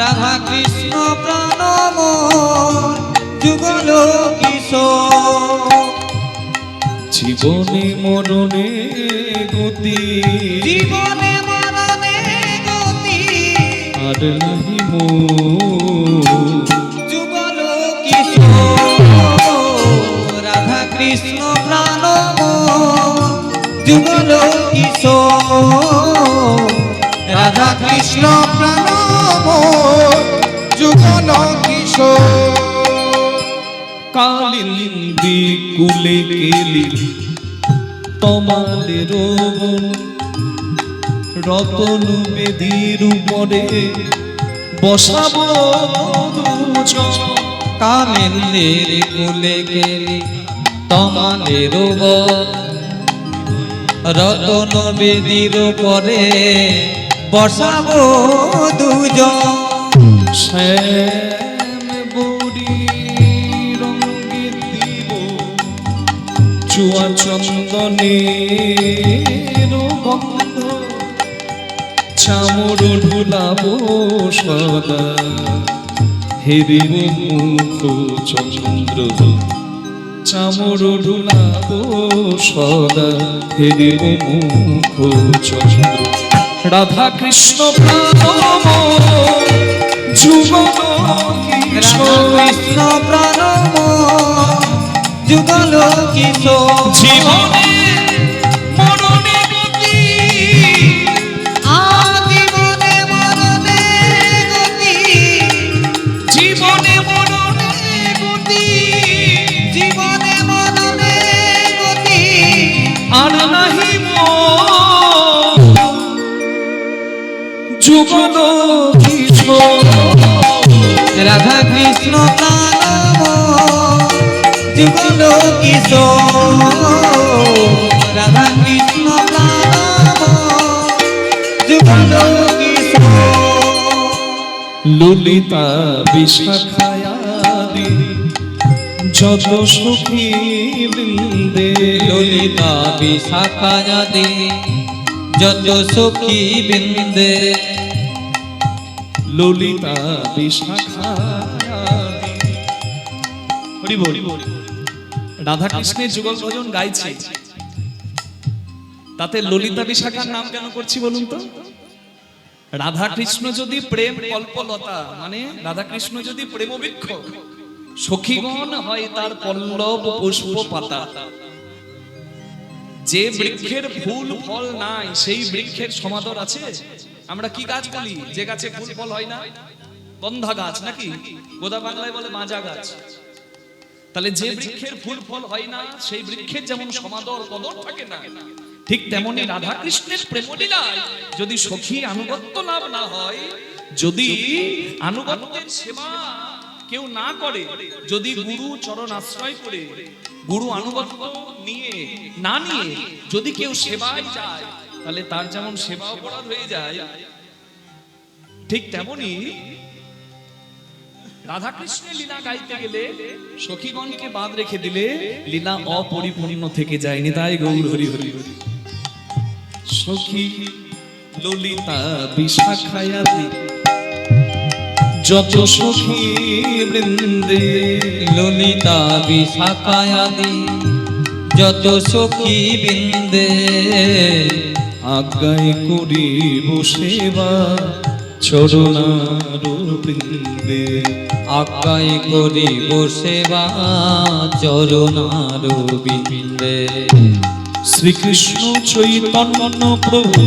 রাধা কৃষ্ণ প্রাণ মোর যুগল কিশোর। জীবনে মরণে গতি, জীবনে মরণে গতি, আর নাহি মোর, যুগল কিশোর, রাধা কৃষ্ণ প্রাণ মোর যুগল কিশোর, রাধা কৃষ্ণ প্রাণ মোর যুগল কিশোর। কালিন্দী কুলে কেলি তমালের রতন বেদির উপরে বসাবো দুজন। কামেন্দের কুলে গেলি তমালের রতন বেদির পরে বসাবো দুজন। শ্যাম বড়ি রঙে দিব চুয়া চন্দনের গন্ধ, চামর ঢুলাবো সদা হেরিব মুখ চন্দ্র, চামর ঢুলাবো সদা হেরিব মুখ চন্দ্র। রাধা কৃষ্ণ প্রাণ যুগল কিশোর, কৃষ্ণ প্রাণ যুগল কিশোর। জীবনে মরণে গতি, জীবনে মরণে গতি, জীবনে মরণে গতি, জীবনে মরণে গতি। আর নাহি যুগল কিশোর। রাধা কৃষ্ণ প্রাণ যুগল কিশোর। রাধা কৃষ্ণ প্রাণ যুগল কিশোর। ললিতা বিশাখায়াদি যত সখী বৃন্দে, ললিতা বিশাখায়াদি যত সখী বৃন্দে। ললিতা বিশাখায়াদি। হরি বল। রাধা কৃষ্ণের যুগল ভজন গাইছে, তাতে ললিতা বিশাখার নাম কেন করছি বলুন তো? রাধা কৃষ্ণ যদি প্রেম কল্পলতা, মানে রাধা কৃষ্ণ যদি প্রেমবৃক্ষ, সখীগণ হয় তার পল্লব পুষ্প পাতা। যে বৃক্ষের ফুল ফল নাই সেই বৃক্ষের সমাদর আছে? আমরা কি গাছ বলি যে গাছে ফুল ফল হয় না? গন্ধা গাছ নাকি? গোদা বাংলায় বলে মাজা গাছ। তাহলে যে বৃক্ষের ফুল ফল হয় না সেই বৃক্ষের যেমন সমাদর কদর থাকে না, ঠিক তেমনি রাধা কৃষ্ণের প্রেমলীলায় যদি সখী আনুগত্য লাভ না হয়, যদি আনুগত্যের সেবা কেউ না করে, যদি গুরু চরণ আশ্রয় করে গুরু আনুগত্য নিয়ে না নিয়ে যদি কেউ সেবায় যায়, তাহলে তার যেমন সেবা অপরাধ হয়ে যায়, ঠিক তেমনি রাধা কৃষ্ণের লীলা গাইতে গেলে সখীগণকে বাদ রেখে দিলে লীলা অপরিপূর্ণ থেকে যায়। নিতাই গৌর হরি হরি হরি। সখী ললিতা বিশাখায়াদি যত সখী বৃন্দে, ললিতা বিশাখায়াদি যত সখী বৃন্দে। আজ্ঞায় করিব সেবা চরণার বৃন্দে। আজ্ঞায় করিব সেবা চরণার বৃন্দে। শ্রীকৃষ্ণ চৈতন্য প্রভু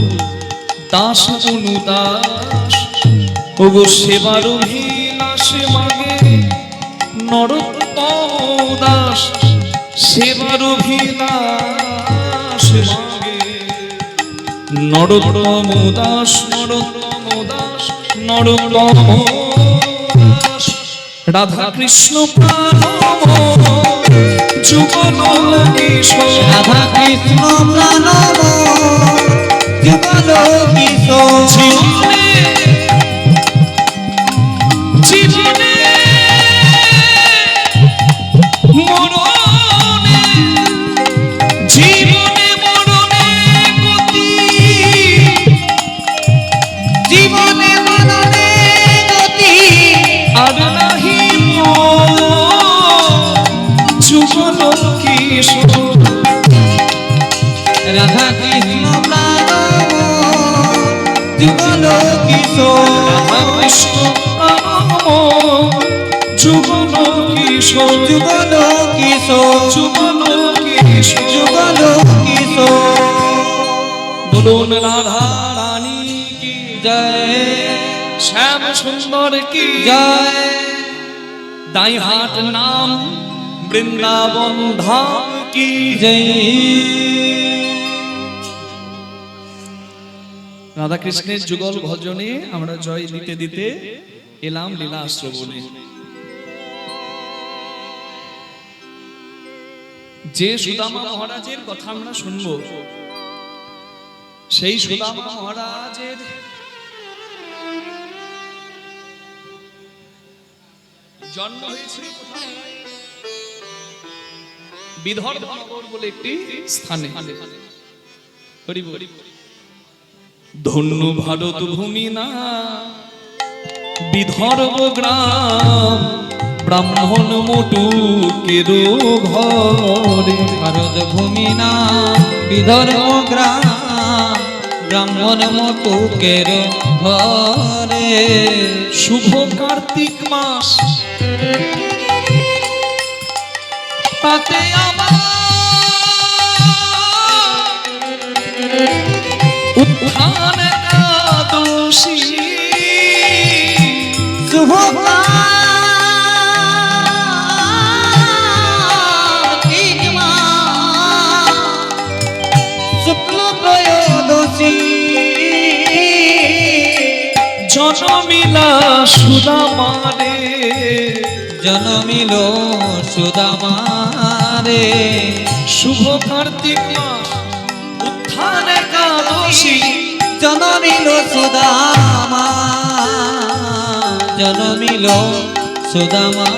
দাস অনুদাস, ওগো সেবার অভিলাষ মাগে নরোত্তম দাস। সেবার অভিলাষ মাগে নরোত্তম দাস, নরোত্তম দাস, নরোত্তম দাস। রাধা কৃষ্ণ প্রাণ যুগল কিশোর। রাধা কৃষ্ণ প্রাণ যুগল কিশোর। জীবনে জীবনে মরণে, জীবনে মরণে গতি, জীবনে মরণে গতি। আর নাহি যুগল কিশোর। রাধা কৃষ্ণ প্রাণ যুগল কিশোর। রাধা কৃষ্ণ যুগল কিশোর, যুগল কিশোর। যুগল কিশোর, যুগল কিশোর। বলুন রাধা রানী কি জয়, শ্যাম সুন্দর কি জয়। দাই হাট নাম বৃন্দাবন ধাম কি জয়। রাধা কৃষ্ণের যুগল ভজনে আমরা জয় দিতে দিতে এলাম লীলা শ্রবণে। যে সুদামা মহারাজের কথা আমরা শুনবো, সেই সুদামা মহারাজের জন্ম হয়েছিল কোথায়? বিদর্ভ নগর বলে একটি স্থানে। হরি বল। ধন্য ভারত ভূমি না বিদর্ভ গ্রাম, ব্রাহ্মণ মোটুকের ঘরে। ভারত ভূমি না বিদর্ভ গ্রাম, ব্রাহ্মণ মতুকের ঘরে। শুভ কার্তিক মাস তাতে আমার উত্থান একাদশী। শুভ কার্তিক মাস, শুক্ল ত্রয়োদশী। জনমিলা সুদামারে, জনমিল সুদামারে। শুভ কার্তিক মাস উত্থান একাদশী। জনমিল সুদামা, জনমিল সুদামা।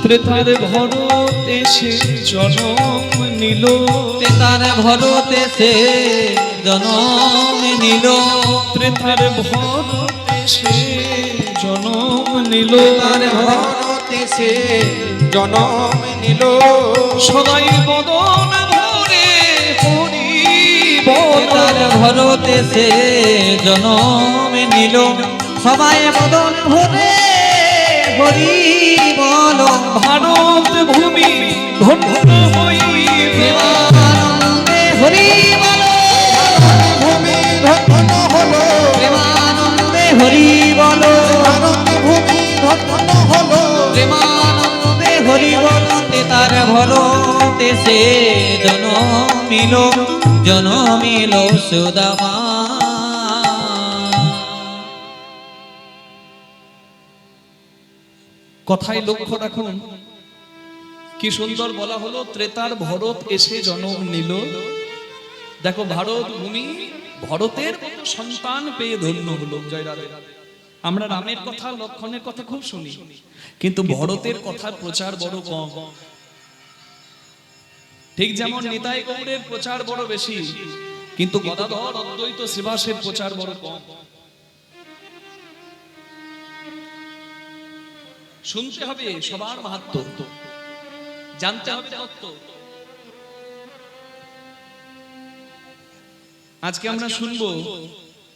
ত্রেতার ভরত এসে জনম নিল, তার ভরতে সে জনম নিল। ত্রেতার ভরত এসে জনম নিল, তার ভরতে সে জনম নিল। সবাই বদন ভরে হরি বল। তার ভরতে সে জনম নিল, সবাই বদন ভরে হরি বল। ভারত ভূমি ধন্য হই প্রেমানন্দে হরি বল, ভূমি ধন্য হলো, প্রেমানন্দে হরি বল। ভারত ভূমি ধন্য হলো। প্রেমানন্দে হরি বল। তার ভরতে সে জনমিল, জনমিল সুদামা। কথায় লক্ষ্য রাখুন, কি সুন্দর বলা হলো, ত্রেতার ভরত এসে জন্ম নিল। দেখো ভারত ভূমি ভরতের সন্তান পেয়ে ধন্য হলো। জয় রাধে। আমরা রামের কথা লক্ষণের কথা খুব শুনি, কিন্তু ভরতের কথার প্রচার বড় কম। ঠিক যেমন নিতাই গৌড়ের প্রচার বড় বেশি, কিন্তু গদাধর অদ্বৈত শ্রীবাসের প্রচার বড় কম। শুনতে হবে সবার মাহাত্ম্য, জানতে হবে তত্ত্ব। আজকে আমরা শুনবো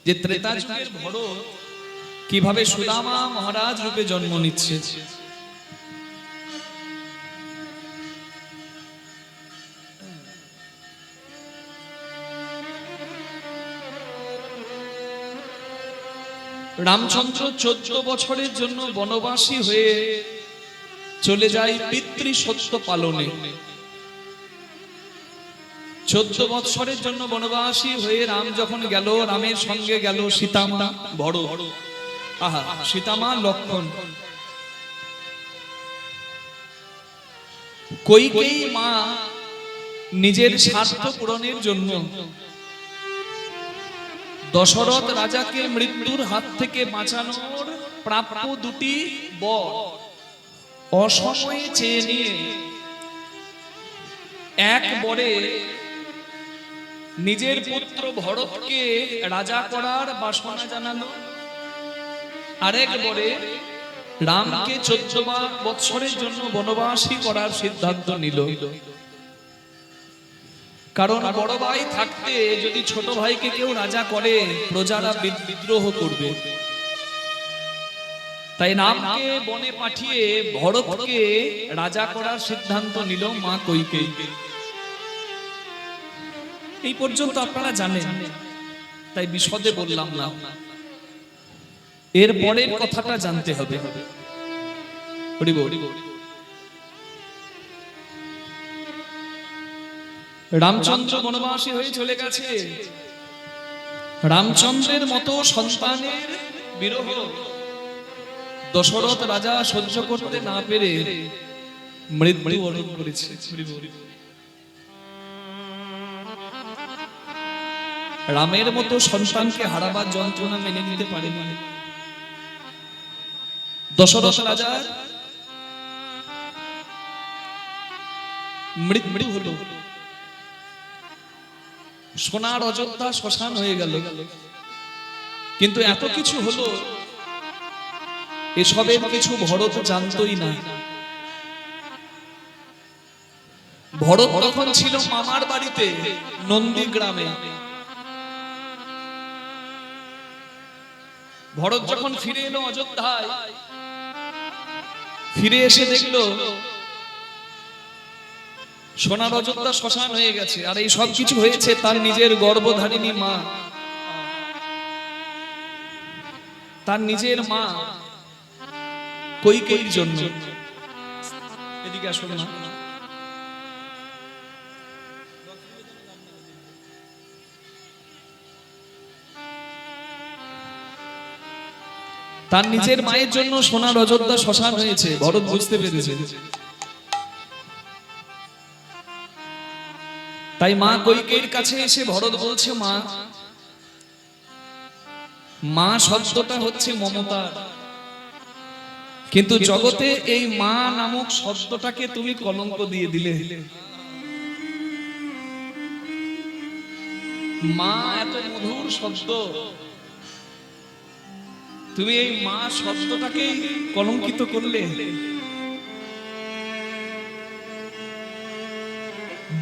যে ত্রেতা যুগের ভরত কিভাবে সুদামা মহারাজ রূপে জন্ম নিচ্ছে। রামচন্দ্র 14 বছরের জন্য বনবাসী হয়ে চলে যায় পিতৃ সত্য পালনে। 14 বছরের জন্য বনবাসী হয়ে রাম যখন গেল, রামের সঙ্গে গেল সীতামা বড়। আহা, সীতামা লক্ষণ। কইকেয়ী মা নিজের স্বার্থ পূরণের জন্য দশরথ রাজাকে মৃত্যুর হাত থেকে বাঁচানোর প্রাপ্য দুটি বর অসময়ে চেয়ে নিয়ে এক বরে নিজের পুত্র ভরতকে রাজা করার বাসনা জানালো, আরেক বরে রামকে 14 বৎসরের জন্য বনবাসী করার সিদ্ধান্ত নিল। কারণ বড় ভাই থাকতে যদি ছোট ভাইকে কেউ রাজা করে, প্রজারা বিদ্রোহ করবে। তাই রামকে বনে পাঠিয়ে ভরতকে রাজা করার সিদ্ধান্ত নিল মা কইকেয়ী। এই পর্যন্ত আপনারা জানেন, তাই বিশদে বললাম না। এর পরের কথাটা জানতে হবে। হরি বল। রামচন্দ্র বনবাসী হয়ে চলে গেছে, রামচন্দ্রের মতো সন্তানের বিরহ দশরথ রাজা সহ্য করতে না পেরে মৃত্যু বরণ করেছে। রামের মতো সন্তানকে হারাবার যন্ত্রণা মেনে নিতে পারেনি দশরথ রাজার মৃত্যু হলো। সোনার অযোধ্যা শ্মশান হয়ে গেল। কিন্তু এত কিছু হলো, এসবের কিছু ভরত জানতই না। ভরত তখন ছিল মামার বাড়িতে নন্দীগ্রামে। ভরত যখন ফিরে এলো অযোধ্যায়, ফিরে এসে দেখলো সোনার অযোধ্যা শ্মশান হয়ে গেছে। আর এই সব কিছু হয়েছে তার নিজের গর্ভধারিণী মা, তার নিজের মা কইকেয়ীর জন্য। এদিকে আসলে না, তার নিজের মায়ের জন্য সোনার অযোধ্যা শ্মশান হয়েছে। ভরত বুঝতে পেরেছে। তাই মা কইকেয়ীর কাছে এসে ভরত বলছে, মা, মা শব্দটা হচ্ছে মমতা, কিন্তু জগতে এই মা নামক শব্দটাকে তুমি কলঙ্ক দিয়ে দিলে। মা এত মধুর শব্দ, তুমি এই মা শব্দটাকে কলঙ্কিত করলে।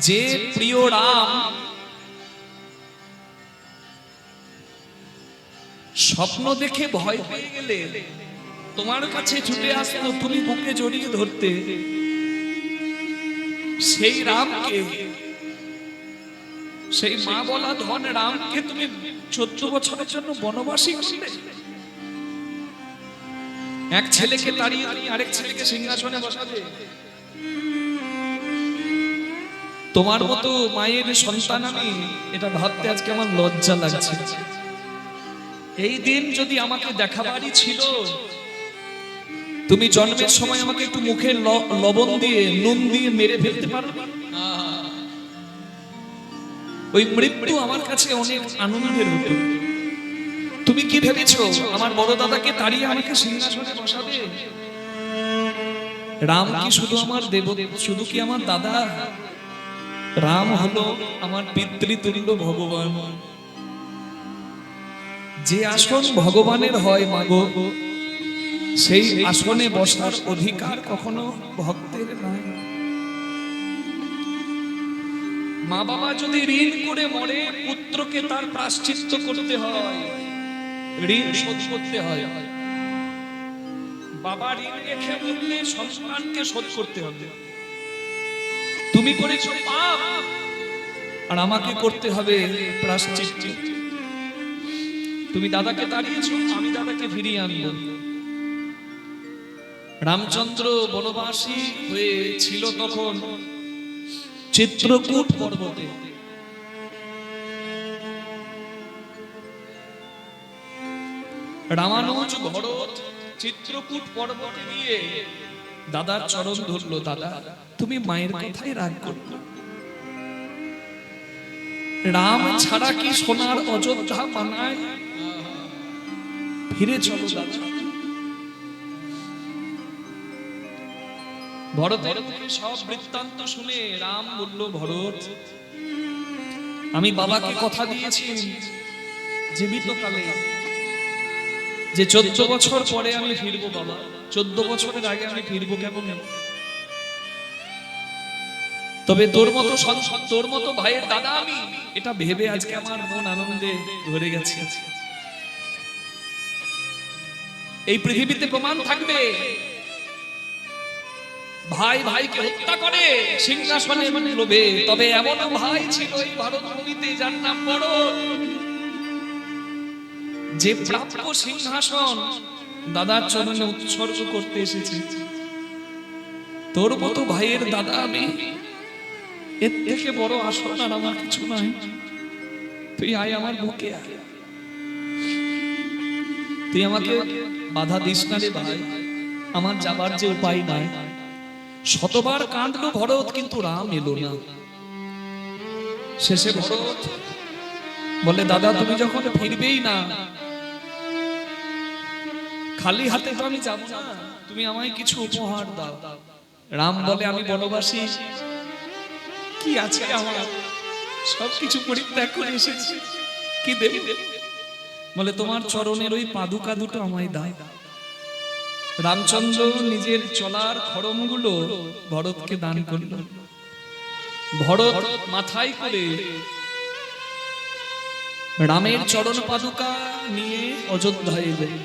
যে প্রিয় রাম স্বপ্ন দেখে ভয় পেয়ে গেলে তোমার কাছে ছুটে আসতো, তুমি বুকে জড়িয়ে ধরতে, সেই রামকে, সেই মা বলা ধন রামকে তুমি 14 বছরের জন্য বনবাসী করলে। এক ছেলেকে তাড়িয়ে দিয়ে আরেক ছেলেকে সিংহাসনে বসাবে। তোমার মতো মায়ের সন্তান আমি, এটা ভাবতে আজকে আমার লজ্জা লাগছে। এই দিন যদি আমাকে দেখাবারই ছিল, তুমি জন্মের সময় আমাকে একটু মুখে লবণ দিয়ে নুন দিয়ে মেরে ফেলতে পারো। ওই মৃত্যু আমার কাছে অনেক আনন্দের হতো। তুমি কি ভেবেছো আমার বড় দাদাকে তাড়িয়ে আমাকে সিংহাসনে বসাবে? রাম কি শুধু আমার দেবদেব, শুধু কি আমার দাদা? রাম হলো আমার পিতৃতুল্য ভগবান। যে আসন ভগবানের হয় মাগো, সেই আসনে বসার অধিকার কখনো ভক্তের নাই। মা বাবা যদি ঋণ করে মরে, পুত্রকে তার প্রায়শ্চিত্ত করতে হয়, ঋণ শোধ করতে হয়। বাবা ঋণ রেখে মরলে সন্তানকে শোধ করতে হবে। তুমি করেছো পাপ, আর আমাকে করতে হবে প্রায়শ্চিত্ত। তুমি দাদাকে তাড়িয়েছো, আমি দাদাকে ফিরিয়ে আনবো। রামচন্দ্র বনবাসী হয়েছিল তখন চিত্রকূট পর্বতে। রামানুজ ভরত চিত্রকূট পর্বতে গিয়ে দাদার চরণ ধরলো। দাদা, তুমি মায়ের কথায় রাগ করো। রাম ছাড়া কি সোনার অযোধ্যা মানায়? ফিরে চলো দাদা। ভরতের থেকে সব বৃত্তান্ত শুনে রাম বলল, ভরত, আমি বাবাকে কথা দিয়েছি জীবিত কালে যে 14 বছর পরে আমি ফিরবো। বাবা, 14 বছরের আগে আমি ফিরবো কেমন? তবে তোর মতো ভাইয়ের দাদা আমি, এটা ভেবে আজকে আমার মন আনন্দে ভরে গেছে। এই পৃথিবীতে প্রমাণ থাকবে, ভাই ভাইকে হত্যা করে সিংহাসনে লোভে। তবে এমন ভাই ছিল এই ভারত ভূমিতে যার নাম বড়, যে প্রাপ্য সিংহাসন দাদার চরণে উৎসর্গ করতে এসেছে। তোর মতো ভাইয়ের দাদা আমি, এর থেকে বড় আসন আর আমার কিছু নাই। তুই আয় আমার বুকে আয়। তুই আমাকে বাধা দিস না রে ভাই, আমার যাবার যে উপায় নাই। শতবার কাঁদলো ভরত, কিন্তু রাম এলো না। শেষে ভরত বলে, দাদা তুমি যখন ফিরবেই না, খালি হাতে তো আমি যাব না, তুমি আমায় কিছু উপহার দাও। রাম বলে, আমি বনবাসী, কি আছে আমার, সবকিছু পরিত্যাগ করে এসেছি, কি দেব? বলে, তোমার চরণের ওই পাদুকা দুটো আমায় দাও। রামচন্দ্র নিজের চলার খড়মগুলো ভরতকে দান করল। ভরত মাথায় করে রামের চরণ পাদুকা নিয়ে অযোধ্যায় এলেন।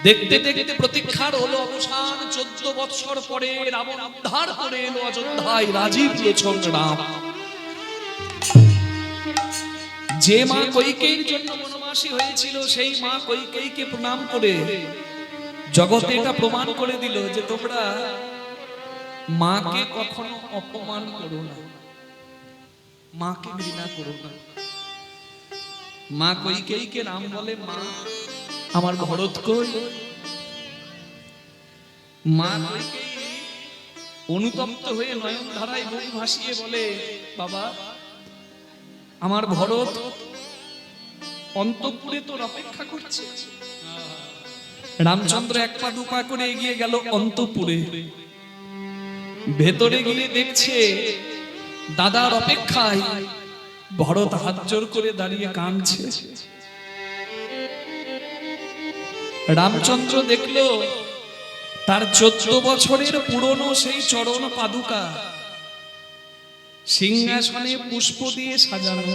দেখতে দেখতে প্রতীক্ষার হলো অবসান। 14 বৎসর পরে রাবণ উদ্ধার করে এলো অযোধ্যায় রাজীব লোচন রাম। যে মা কইকেয়ীর জন্য বনবাসী হয়েছিল, সেই মা কইকেয়ীকে প্রণাম করে জগতে এটা প্রমাণ করে দিল যে তোমরা মাকে কখনো অপমান করো না, মাকে ঘৃণা করো না। মা কইকেয়ীকে রাম বলে, মা আমার ভরত কই? মা কইকেয়ী অনুতপ্ত হয়ে নয়ন ধারায় বুক ভাসিয়ে বলে, বাবা আমার ভরত অন্তঃপুরে তোর অপেক্ষা করছে। রামচন্দ্র এক পা দু পা করে এগিয়ে গেল অন্তঃপুরে। ভেতরে গিয়ে দেখছে দাদার অপেক্ষায় ভরত হাত জোর করে দাঁড়িয়ে কাঁদছে। রামচন্দ্র দেখলো তার 14 বছরের পুরনো সেই চরণ পাদুকা সিংহাসনে পুষ্প দিয়ে সাজানো।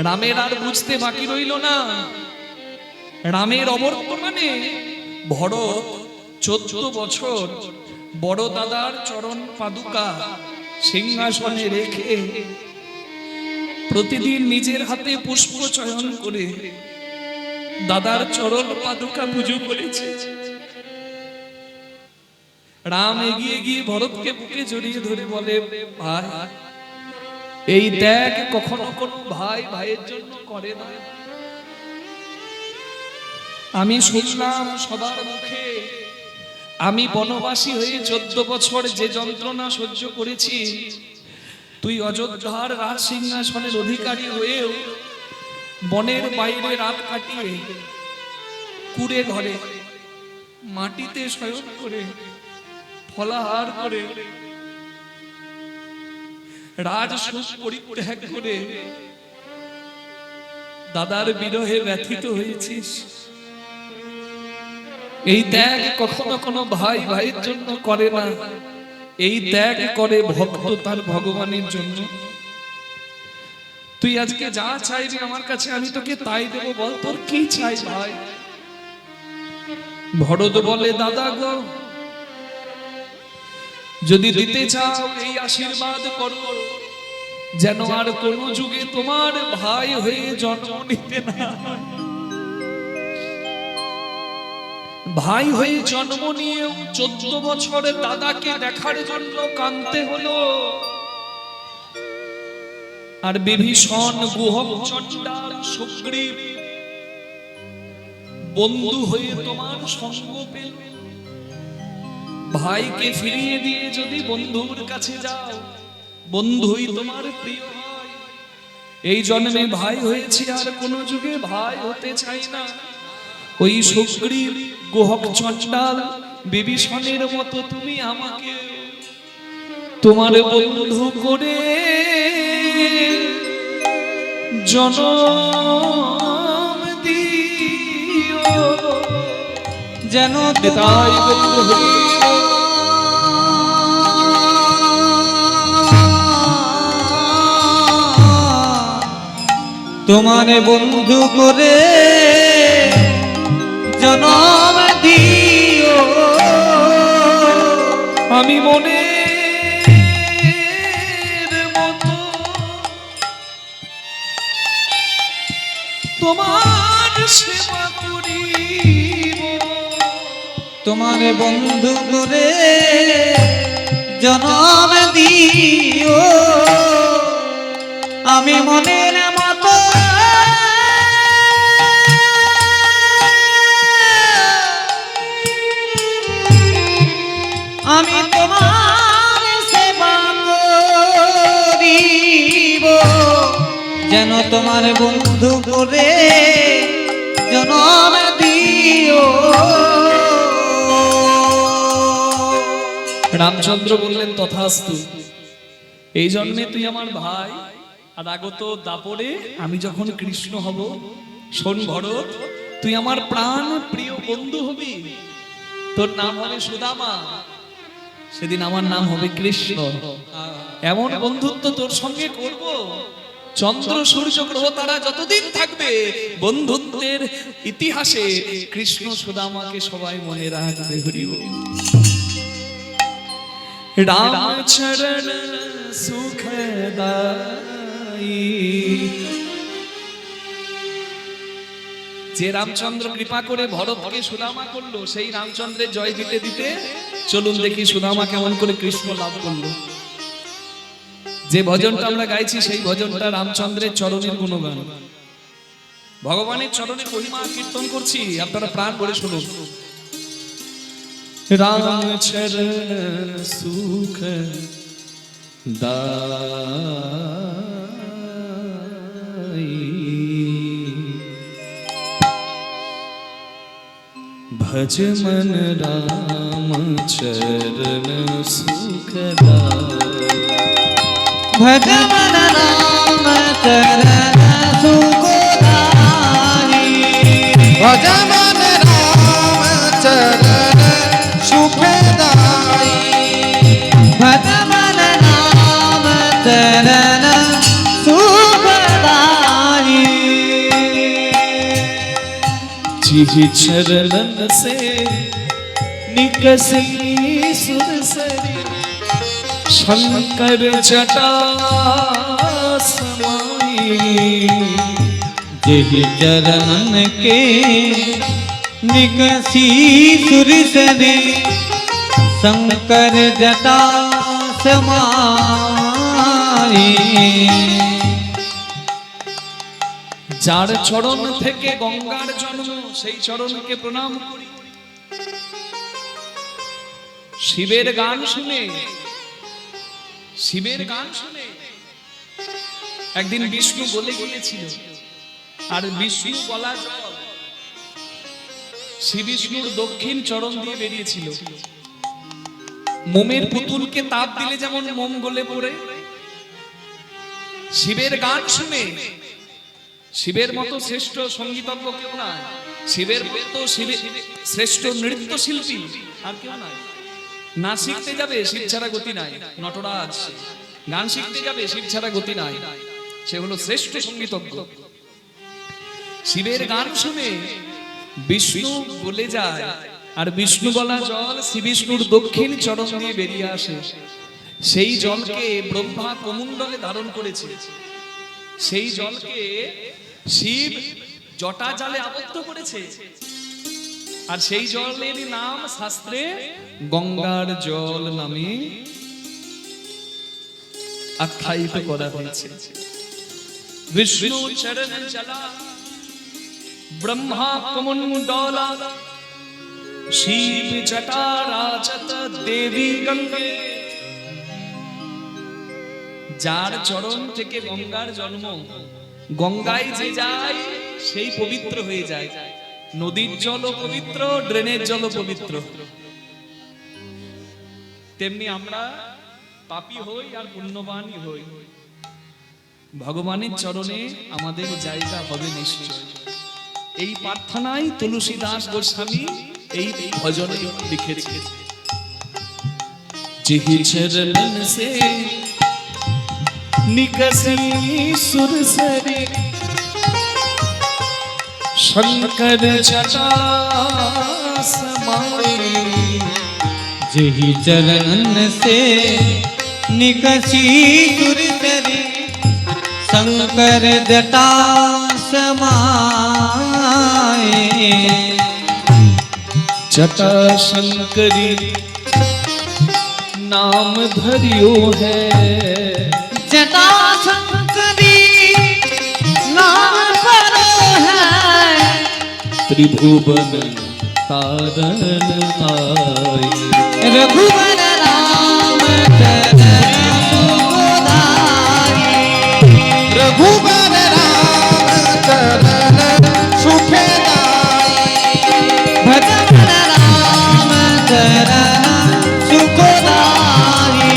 রামের আর বুঝতে বাকি রইল না, রামের অবর্তমানে ভরত 14 বছর বড় দাদার চরণ পাদুকা সিংহাসনে রেখে প্রতিদিন নিজের হাতে পুষ্প চয়ন করে দাদার চরণ পাদুকা পুজো করেছে। রাম এগিয়ে গিয়ে ভরতকে বুকে জড়িয়ে ধরে বলে, ভাই এই ত্যাগ কখনো কোনো ভাই ভাইয়ের জন্য করে না। আমি শুনলাম সবার মুখে, আমি বনবাসী হয়ে 14 বছর যে যন্ত্রণা সহ্য করেছি, তুই অযোধ্যার রাজ সিংহাসনের অধিকারী হয়েও বনের বাইরে রাত কাটিয়ে কুড়ে ঘরে মাটিতে শয়ন করে ফলাহার করে রাজসুখ পরিত্যাগ করে দাদার বিরহে ব্যথিত হয়েছিস। এই ত্যাগ কখনো কোনো ভাই ভাইয়ের জন্য করে না, এই ত্যাগ করে ভক্ত তার ভগবানের জন্য। তুই আজকে যা চাইবি আমার কাছে, আমি তোকে তাই দেব, বল তোর কি চাই ভাই? ভরত বলে, দাদা গো, যদি দিতে চাও এই আশীর্বাদ করো, যেন আর কোন যুগে তোমার ভাই হয়ে জন্ম নিতে না। ভাই হয়ে জন্ম নিয়েও 14 বছরে দাদাকে দেখার জন্য কাঁদতে হলো। আর বিভীষণ, গুহক, চণ্ডাল, সুগ্রীব বন্ধু হয়ে তোমার সঙ্গ পেল। ভাইকে ফিরিয়ে দিয়ে যদি বন্ধুর কাছে যাও, বন্ধুই তোমার প্রিয় হয়। এই জন্মে ভাই হয়েছি, আর কোন যুগে ভাই হতে চাই না। ওই সুগ্রীব, গুহক, চণ্ডাল, বিভীষণের মতো তুমি আমাকে তোমার বন্ধু করে জনম দিও, যেন তাই বন্ধু হয়ে তোমার বন্ধু করে জনম দিও। আমি মনের মতো তোমার সেবা করিব, তোমার বন্ধু করে জনম দিও। আমি মনের মতো যেন তোমার বন্ধু করে জনম দিও। রামচন্দ্র বললেন তথাস্তু, এই জন্মে তুই আমার ভাই, আর আগত দাপরে আমি যখন কৃষ্ণ হব, শোন ভরত, তুই আমার প্রাণ প্রিয় বন্ধু হবি, তোর নাম হবে সুদামা, সেদিন আমার নাম হবে কৃষ্ণ। এমন বন্ধুত্ব তোর সঙ্গে করব, চন্দ্র সূর্য গ্রহ তারা যতদিন থাকবে, বন্ধুত্বের ইতিহাসে কৃষ্ণ সুদামাকে সবাই মনে রাখবে। হরি বল। রাম চরণ সুখদায়ী, যে রামচন্দ্র কৃপা করে ভরতকে সুদামা করলো, সেই রামচন্দ্রের জয় দিতে দিতে চলুন দেখি সুদামা কেমন করে কৃষ্ণ লাভ করলো। যে ভজনটা আমরা গাইছি সেই ভজনটা রামচন্দ্রের চরণের গুণগান, ভগবানের চরণে মহিমা কীর্তন করছি, আপনারা প্রাণ ভরে শুনুন। রাম চরণ সুখ দায়ী, भज मन राम चरण सुखदायी, भज मन राम चरण सुखदायी, भज मन राम चरण सुखदायी, भज मन राम चरण सुखदायी। जिहि चरणन से निकसी सुरसरी, शंकर जटा समाई, जेहि चरण के निकसी सुरसरी, शंकर जटा समाई। যার চরণ থেকে গঙ্গার জন্ম, সেই চরণকে প্রণাম করি। শিবের গান শুনে, শিবের গান শুনে একদিন বিষ্ণু বলে গিয়েছিল, আর বিষ্ণু বলা জল শ্রী বিষ্ণুর দক্ষিণ চরণ দিয়ে বেরিয়েছিল। মোমের পুতুলকে তাপ দিলে যেমন মোম গলে পড়ে, শিবের গান শুনে, শিবের মতো শ্রেষ্ঠ সঙ্গীতজ্ঞ কেউ নাই, শিবের মতো শ্রেষ্ঠ নৃত্য শিল্পী আর কেউ নাই। না শিখতে যাবে, শিব ছাড়া গতি নাই। নটরাজ গান শিখতে যাবে, শিব ছাড়া গতি নাই, সে হলো শ্রেষ্ঠ সঙ্গীতজ্ঞ। শিবের গান শুনে বিষ্ণু বলে যায়, আর বিষ্ণু বলা জল শ্রী বিষ্ণুর দক্ষিণ চরণ দিয়ে বেরিয়ে আসে। সেই জলকে ব্রহ্মা কমণ্ডলে ধারণ করেছে, সেই জলকে শিব জটা জালে আবদ্ধ করেছে, আর সেই জলের নাম শাস্ত্রে গঙ্গার জল নামে আখ্যায়িত করা হয়েছে। বিষ্ণু চরণ জলা ব্রহ্মা কমণ্ডলা, শিব জটা রাজত দেবী গঙ্গে। যার চরণ থেকে গঙ্গার জন্ম, গঙ্গায় যে যায় সেই পবিত্র হয়ে যায়। নদীর জলও পবিত্র, ড্রেনের জলও পবিত্র। তেমনি আমরা পাপী হই আর পুণ্যবানই হই, ভগবানের চরণে আমাদের জায়গা হবে নিশ্চয়। এই প্রার্থনাই তুলসীদাস গোস্বামী এই ভজনে লিখেছে। जिहि चरणन से निकसी सुरसरी, शंकर जटा समाई। जेहि चरण से निकसी सुरसरी, शंकर जटा समाए। जटा शंकरी नाम धरियो है, जटा शंकरी नाम धरो है। त्रिभुवन तारण आई, रघुवर राम चरण सुखदाई। रघुबर चरण सुखदाई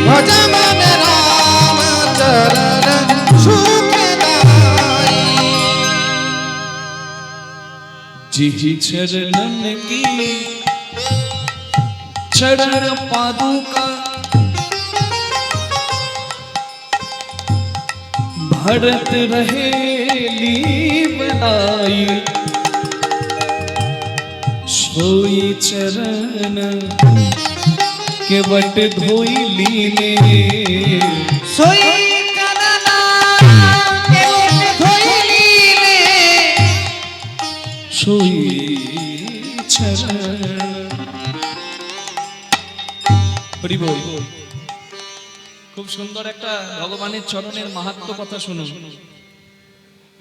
भज मन राम चरण सुखदाई जिहि चरणन की चरण पादुका भरत रहेली बनाई सोई चरण के बट धोई लीने सोई करना केवट धोइले सोई चरण হরি বল। খুব সুন্দর একটা ভগবানের চরণের মাহাত্ম্য কথা শুনুন।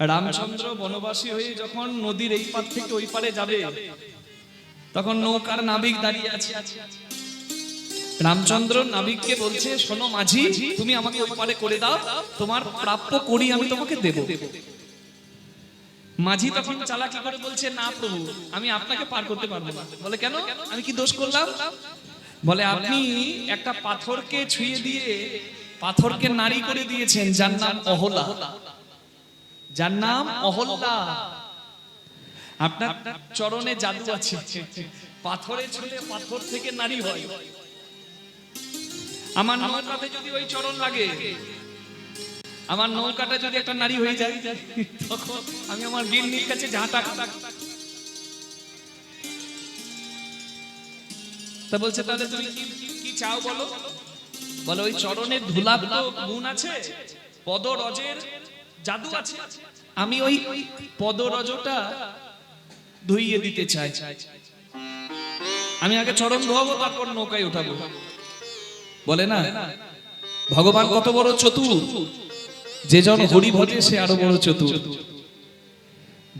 রামচন্দ্র বনবাসী হয়ে যখন নদীর এই পার থেকে ওই পারে যাবে তখন নৌকার নাবিক দাঁড়িয়ে আছে। রামচন্দ্র নাবিককে বলছে, শোনো মাঝি, তুমি আমাকে ওই পারে করে দাও, তোমার প্রাপ্য করি আমি তোমাকে দেব। মাঝি তখন চালাকি করে বলছে, না প্রভু, আমি আপনাকে পার করতে পারবো না। বলে, কেন? আমি কি দোষ করলাম? বলে, আপনি একটা পাথরকে ছুঁয়ে দিয়ে পাথরকে নারী করে দিয়েছেন, যার নাম অহলা, যার নাম অহল্যা। আপনার চরণে জাদু আছে, পাথরে ছুঁলে পাথর থেকে নারী হয়। আমার নৌকাতে যদি ওই চরণ লাগে, আমার নৌকাটা যদি একটা নারী হয়ে যায়, তখন আমি আমার গিন্নির কাছে ঝাঁটা। তা বলছে, তাহলে তুমি কি চাও বলো? বলে, ওই চরণের ধুলাপ্ত গুণ আছে, পদরজের জাদু আছে, আমি ওই পদরজটা ধুইয়ে দিতে চাই। আমি আগে চরণ ধোয়াবো, তারপর নৌকায় উঠাবো। বলে না, ভগবান কত বড় চতুর, যে জন হরি ভজে সে আরো বড় চতুর।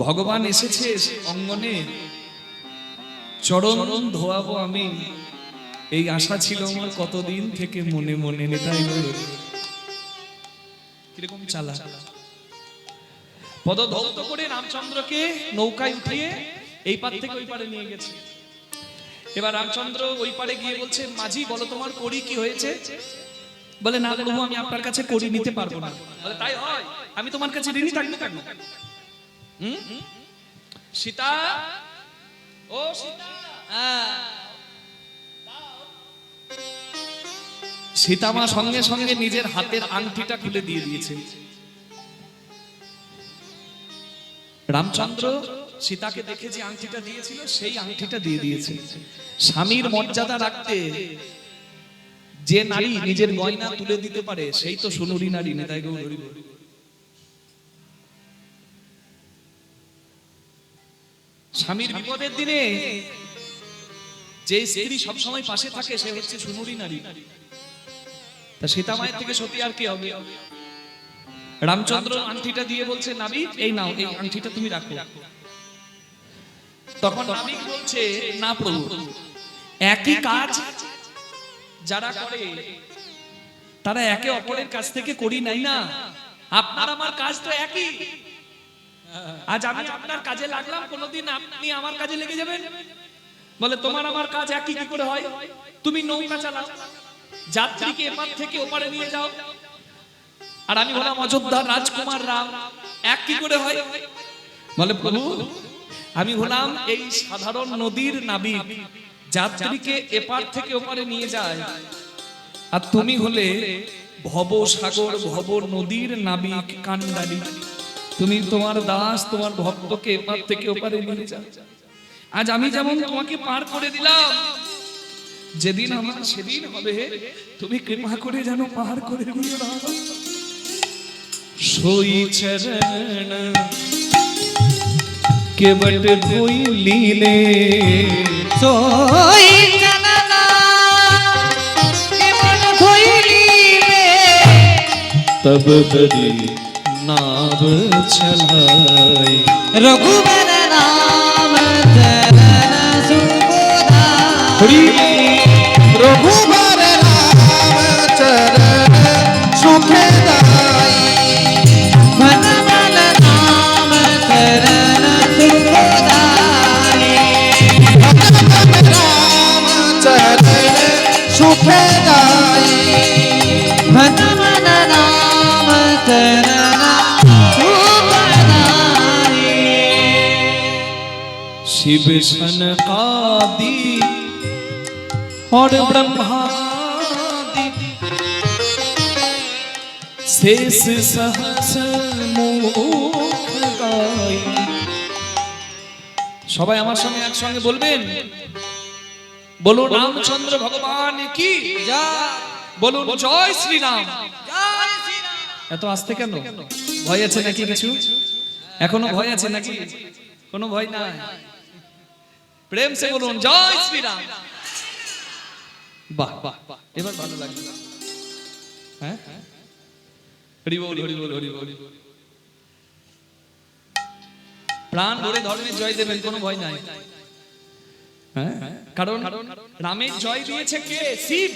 ভগবান এসেছে অঙ্গনে, চরণ ধোয়াবো আমি, এই আশা ছিল আমার কতদিন থেকে মনে মনে। নেতাই কিরকম চালা, পদধৌত করে রামচন্দ্রকে নৌকায় উঠিয়ে এই পার থেকে ওই পারে নিয়ে গেছে। এবার রামচন্দ্র ওই পারে গিয়ে বলছে, মাঝি বলো তোমার করি কি হয়েছে? বলে, না প্রভু, আমি আপনার কাছে করি নিতে পারবো না। বলে, তাই হয়? আমি তোমার কাছে ঋণী থাকবো কেন? সীতা, ও সীতা। সীতামা সঙ্গে সঙ্গে নিজের হাতের আংটিটা খুলে দিয়ে দিয়েছে। রামচন্দ্র সীতাকে দেখে যে আংটিটা দিয়েছিল, সেই আংটিটা দিয়ে দিয়েছে। স্বামীর মর্যাদা রাখতে যে নারী নিজের গয়না তুলে দিতে পারে, সেই তো সুনুরী নারী। নেতাই গৌর হরি বল। স্বামীর বিপদের দিনে যে স্ত্রী সবসময় পাশে থাকে, সে হচ্ছে সুনুরী নারী। তা সীতা মায়ের থেকে সতী আর কি হবে? রামচন্দ্র আংটিটা দিয়ে বলছে, নাবিক, এই নাও, এই আংটিটা তুমি রাখো। তখন নাবিক বলছে, না প্রভু, একই কাজ যারা করে তারা একে অপরের কাছ থেকে করি নাই না। আপনার আমার কাজ তো একই। আজ আমি আপনার কাজে লাগলাম, কোনদিন আপনি আমার কাজে লেগে যাবেন? বলে, তোমার আমার কাজ একই কি করে হয়? তুমি নৌকা চালাও, যাত্রীকে এপার থেকে ওপারে নিয়ে যাও, আর আমি হলাম অযোধ্যার রাজকুমার রাম, এক কি করে হয়? বলে, প্রভু, আমি হলাম এই সাধারণ নদীর নাবিক, যাত্রীকে এপার থেকে ওপারে নিয়ে যায়, আর তুমি হলে ভব সাগর ভব নদীর নাবিক কান্ডারি। তুমি তোমার দাস, তোমার ভক্তকে এপার থেকে ওপারে নিয়ে যাও। আজ আমি যেমন তোমাকে পার করে দিলাম, যেদিন আমার সেদিন হবে, তুমি কৃপা করে যেন পার করে দিও না। सोई चरण के बट धोई लीले, सोई चरण के बट धोई लीले, तब बड़ी नाव चलाई, रघुबर राम चरण सुखदाई, रघुबर राम चरण सुखदाई, मन मन राम चरण सुखदाई, मन मन राम सुखे दाई भज मन राम चरण सुखदाई शिव सनकादि और ब्रह्मादि शेष सहस मुख गाई। সবাই আমার সঙ্গে একসঙ্গে বলবেন, বলুন রামচন্দ্র ভগবান কি বলুন, জয় শ্রীরাম। এত আস্তে কেন? ভয় আছে নাকি কিছু? এখনো ভয় আছে নাকি? কোনো ভয় নাই, প্রেম সে বলুন জয় শ্রীরাম। বাহ বাহ, এবার ভালো লাগবে। হ্যাঁ, হরি বল হরি বল হরি বল। প্রাণ ভরে ধর্মের জয় দেবেন, কোনো ভয় নাই। হ্যাঁ, কারণ রামের জয় দিয়েছে কে? শিব।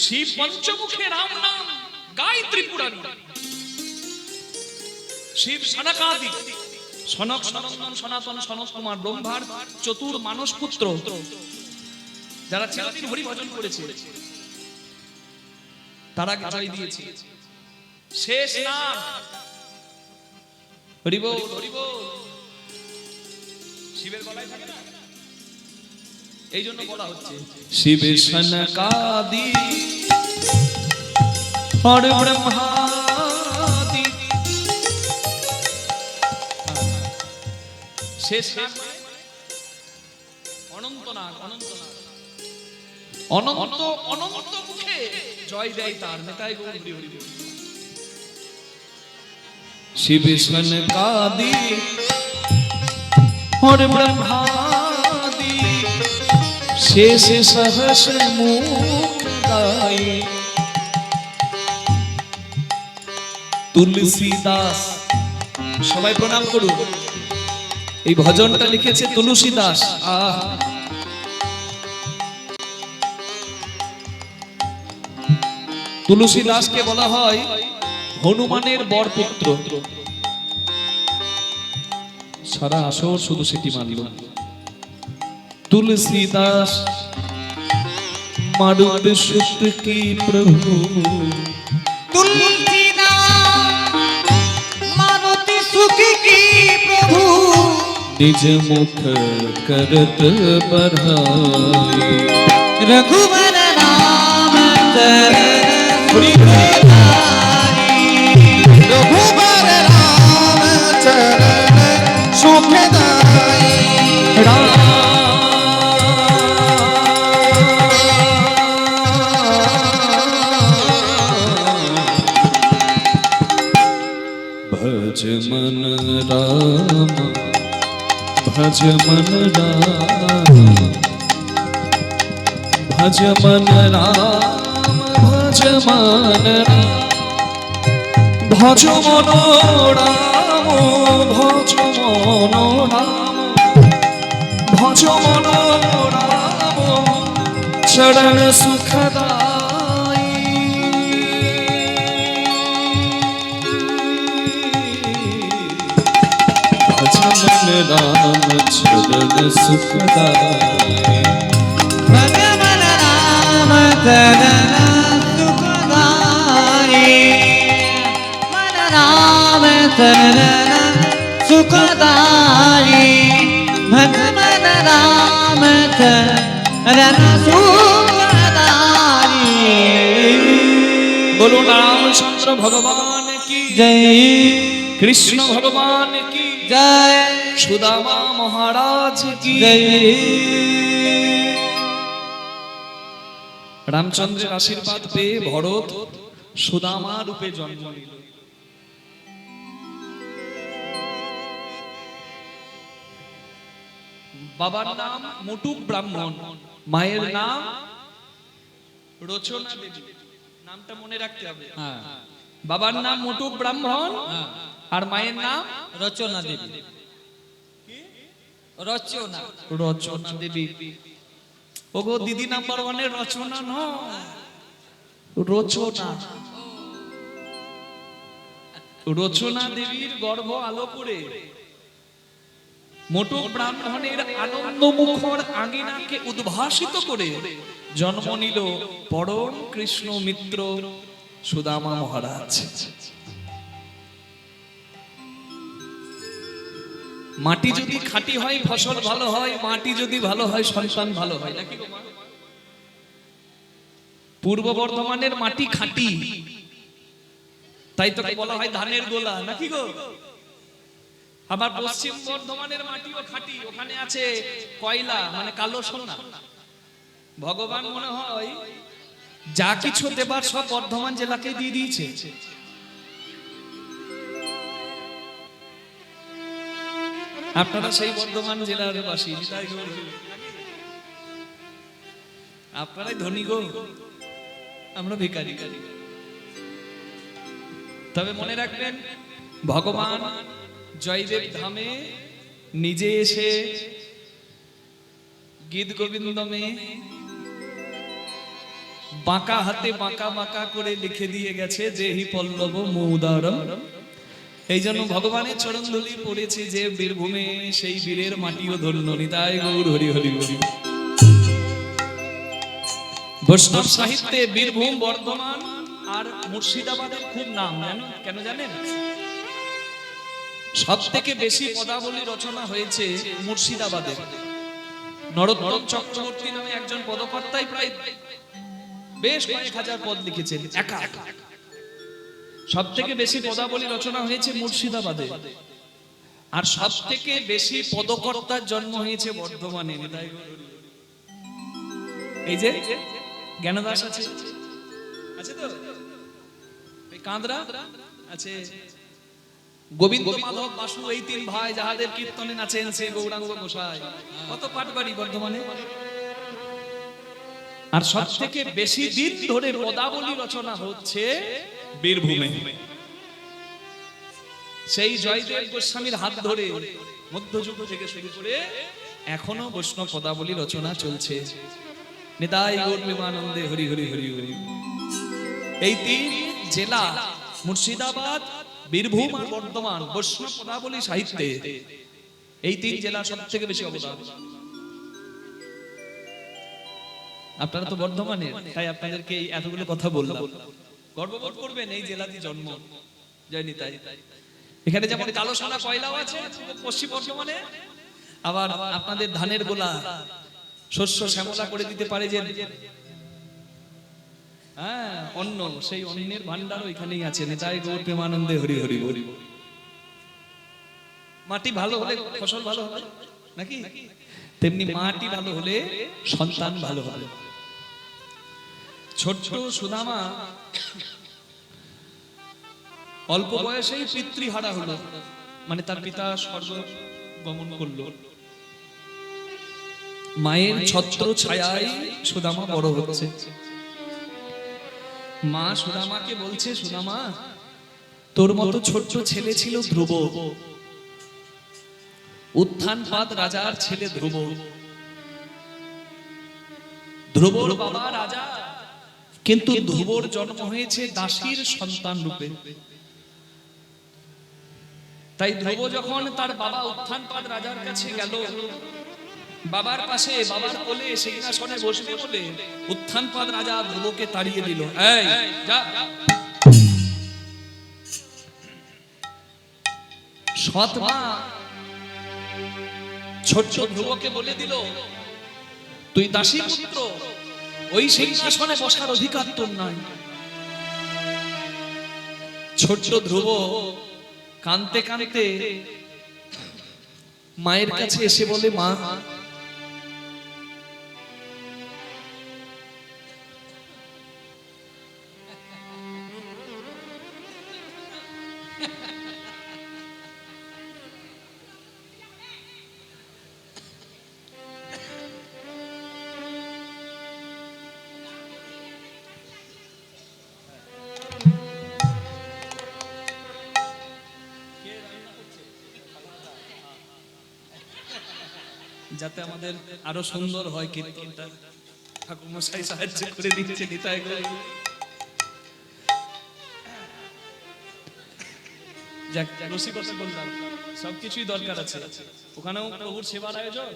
শিব পঞ্চমুখে রাম নাম গায়ত্রী পুরাণ। শিব সনকাদি, সনক সনন্দন সনাতন সনক কুমার ব্রহ্মার চতুর মানস পুত্র, যারা চিরদিন হরি ভজন করেছে তারা জয় দিয়েছে। শেষ নাম হরি বল হরি বল। শিবের গলায় থাকে না, এই জন্য বলা হচ্ছে শিব সনকাদি और ब्रह्मादि। শেষ নাম অনন্তনাগ। অনন্তনাগ অনন্ত অনন্ত মুখে জয় দেয় তার নেতাই গৌর হরি হরি বল। शिव सनकादि और ब्रह्मादि शेष सहस मुख गाई। तुलसी दास, সবাই প্রণাম করুন। এই ভজনটা লিখেছে তুলসী দাস। তুলসী দাসকে বলা হয় হনুমানের বরপুত্র। সারা আসর শুধু সেটি মানল। তুলসী দাস মারুত সুত কি প্রভু, तुलसीदास मारुति सुख की प्रभु निज मुख करत बढ़ाई। रघुवर राम चरण रघुबर राम चरण सुखे दाई भज मन राम भज मन राम भज मन राम भज मन राम भज मन राम भज मन राम भज मन राम चरण सुखदाई। भज मन राम चरण सुखदाई। भगवन राम चरण सुखदाई। मन राम चरण सुखदाई। भगवन राम चरण सुखदाई। बोलो रामचंद्र भगवान की जय कृष्ण भगवान की जय सुदामा महाराज की जय। রামচন্দ্রের আশীর্বাদ পেয়ে ভরত সুদামা রূপে জন্ম নিল। বাবার নাম মুটুক ব্রাহ্মণ, মায়ের নাম রচনা দেবী। নামটা মনে রাখতে হবে। বাবার নাম মুটুক ব্রাহ্মণ আর মায়ের নাম রচনা দেবী। রচনা রচনা দেবী। ওগো দিদি নাম্বার ওয়ানের রচনা নয়, রচনা। রচনা দেবীর গর্ভ আলো করে মোটক ব্রাহ্মণের আনন্দ মুখর আঙিনাকে উদ্ভাসিত করে জন্ম নিল পরম কৃষ্ণ মিত্র সুদামা মহারাজ। মাটি যদি খাঁটি হয় ফসল ভালো হয়, মাটি যদি ভালো হয় সন্তান ভালো হয়, নাকি গো মা? পূর্ব বর্ধমানের মাটি খাঁটি, তাই তো বলা হয় ধানের গোলা, নাকি গো? আবার পশ্চিম বর্ধমানের মাটিও খাঁটি, ওখানে আছে কয়লা মানে কালো সোনা। ভগবান মনে হয় যা কিছু দেবার সব বর্ধমান জেলাকে দিয়ে দিয়েছে। আপনারা সেই বর্ধমান জেলার বাসী, আপনারাই ধনী গো, আমরা ভিখারি। তবে মনে রাখবেন, ভগবান জয়দেব ধামে নিজে এসে গীত গোবিন্দমে বাঁকা হাতে বাঁকা বাঁকা করে লিখে দিয়ে গেছে যে হি পল্লব মৌদারম। এই জন্য ভগবানের চরণ ধুলি পড়েছে যে বীরভূমে, সেই বীরের মাটিও ধন্য। নিতাই গৌর হরি হরি হরি। বৈষ্ণব সাহিত্যে বীরভূম, বর্ধমান আর মুর্শিদাবাদের খুব নাম, কেন জানেন? সব থেকে বেশি পদাবলী রচনা হয়েছে মুর্শিদাবাদে। নরোত্তম চক্রবর্তী নামে একজন পদকর্তাই প্রায় বেশ কয়েক হাজার পদ লিখেছেন একা। সব থেকে বেশি পদাবলী রচনা হয়েছে মুর্শিদাবাদে, আর সব থেকে বেশি পদকর্তার জন্ম হয়েছে বর্ধমানে। এই যে জ্ঞানদাস আছে, আছে তো কাঁদরা আছে, গোবিন্দ মাধব বাসু, এই তিন ভাই যাহাদের কীর্তনে নাচেন সে গৌরাঙ্গ গোসাই। কত পাটবাড়ি বর্ধমানে। আর সব থেকে বেশি দিন ধরে পদাবলী রচনা হচ্ছে বীরভূমে। সেই জয়দেব গোস্বামীর হাত ধরে মধ্যযুগ থেকে শুরু করে এখনো বৈষ্ণব পদাবলী রচনা চলছে। নিতাই গৌর প্রেমানন্দে হরি হরি হরি হরি। এই তিন জেলা মুর্শিদাবাদ, বীরভূম আর বর্ধমান বৈষ্ণব পদাবলী সাহিত্যে এই তিন জেলা সব থেকে বেশি অবদান। আপনারা তো বর্ধমানের, তাই আপনাদেরকে এতগুলো কথা বললাম। গর্ববোধ করবেন এই জেলাতে জন্ম। জয় নিতাই। এখানে যেমন কালো সোনা কয়লাও আছে পশ্চিম বর্ধমানে, আবার আপনাদের ধানের গোলা শস্য শ্যামলা করে দিতে পারে যে হ্যাঁ অন্ন, সেই অন্নের ভান্ডারও এখানেই আছে। নিতাই গৌর প্রেমানন্দে হরি হরি হরি। মাটি ভালো হলে ফসল ভালো হবে, নাকি? তেমনি মাটি ভালো হলে সন্তান ভালো হবে। ছোট্ট সুদামা অল্প বয়সেই পিতৃহারা হলো, মানে তার পিতা স্বর্গ গমন করলো। মায়ের ছত্র ছায়ায় সুদামা বড় হচ্ছে। মা সুদামাকে বলছে, সুদামা তোর মতো ছোট্ট ছেলে ছিল ধ্রুব, উত্থানপাদ রাজার ছেলে ধ্রুব। ধ্রুবর বাবা রাজা, কিন্তু ধ্রুবর জন্ম হয়েছে দাসীর সন্তান রূপে। তাই ধ্রুব যখন তার বাবা উত্থানপাদ রাজার কাছে গেল, বাবার পাশে বাবার কোলে সিংহাসনে বসবে বলে উত্থানপাদ রাজা ধ্রুবকে তাড়িয়ে দিল। এই যা। সৎ মা ছোট্ট ধ্রুবকে বলে দিল, তুই দাসী পুত্র, ওই সিংহাসনে বসার অধিকার তোর নাই। ছোট্ট ধ্রুব কাঁদতে কাঁদতে মায়ের কাছে এসে বলে, মা যাতে আমাদের আরো সুন্দর হয় কীর্তনটা, ঠাকুর মশাই সাহায্য করে দিচ্ছে। নিতাই গৌর। যাক রসিকতা বললাম। সবকিছুই দরকার আছে। ওখানেও প্রভুর সেবার আয়োজন,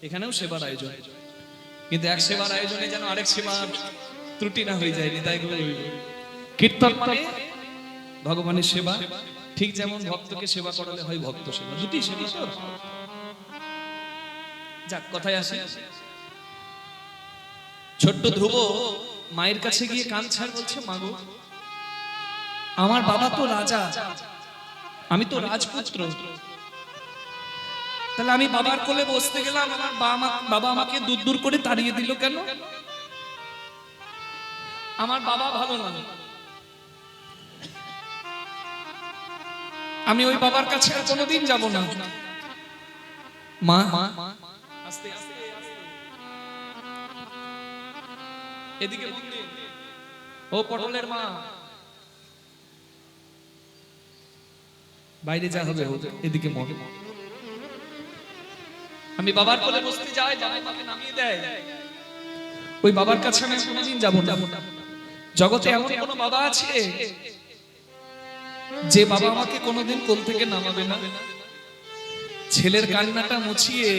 এখানেও সেবার আয়োজন, কিন্তু এক সেবার আয়োজনে যেন আরেক সেবা ত্রুটি না হয়ে যায়। তাই কীর্তন মানে ভগবানের সেবা, ঠিক যেমন ভক্তকে সেবা করালে হয় ভক্ত সেবা, দুটি সেবা। যাক, কথায় আসে, ছোট্ট ধ্রুব মায়ের কাছে গিয়ে কাঁদছে, বলছে, মা গো, আমার বাবা তো রাজা, আমি তো রাজপুত্র, তাহলে আমি বাবার কোলে বসতে গেলাম, আমার বাবা আমাকে দূর দূর করে তাড়িয়ে দিল কেন? আমার বাবা ভালো না, আমি ওই বাবার কাছে আর কোনোদিন যাব না। মা, আস্তে আস্তে এদিকে ও পটলের মা, বাইরে যা হবে এদিকে মন। আমি বাবার কোলে বসতে যাই, বাবা আমাকে নামিয়ে দেয়, ওই বাবার কাছে আমি কোনোদিন যাব না। জগতে এমন কোন বাবা আছে যে বাবা আমাকে কোনোদিন কোল থেকে নামাবে না? ছেলের কান্নাটা মুছিয়ে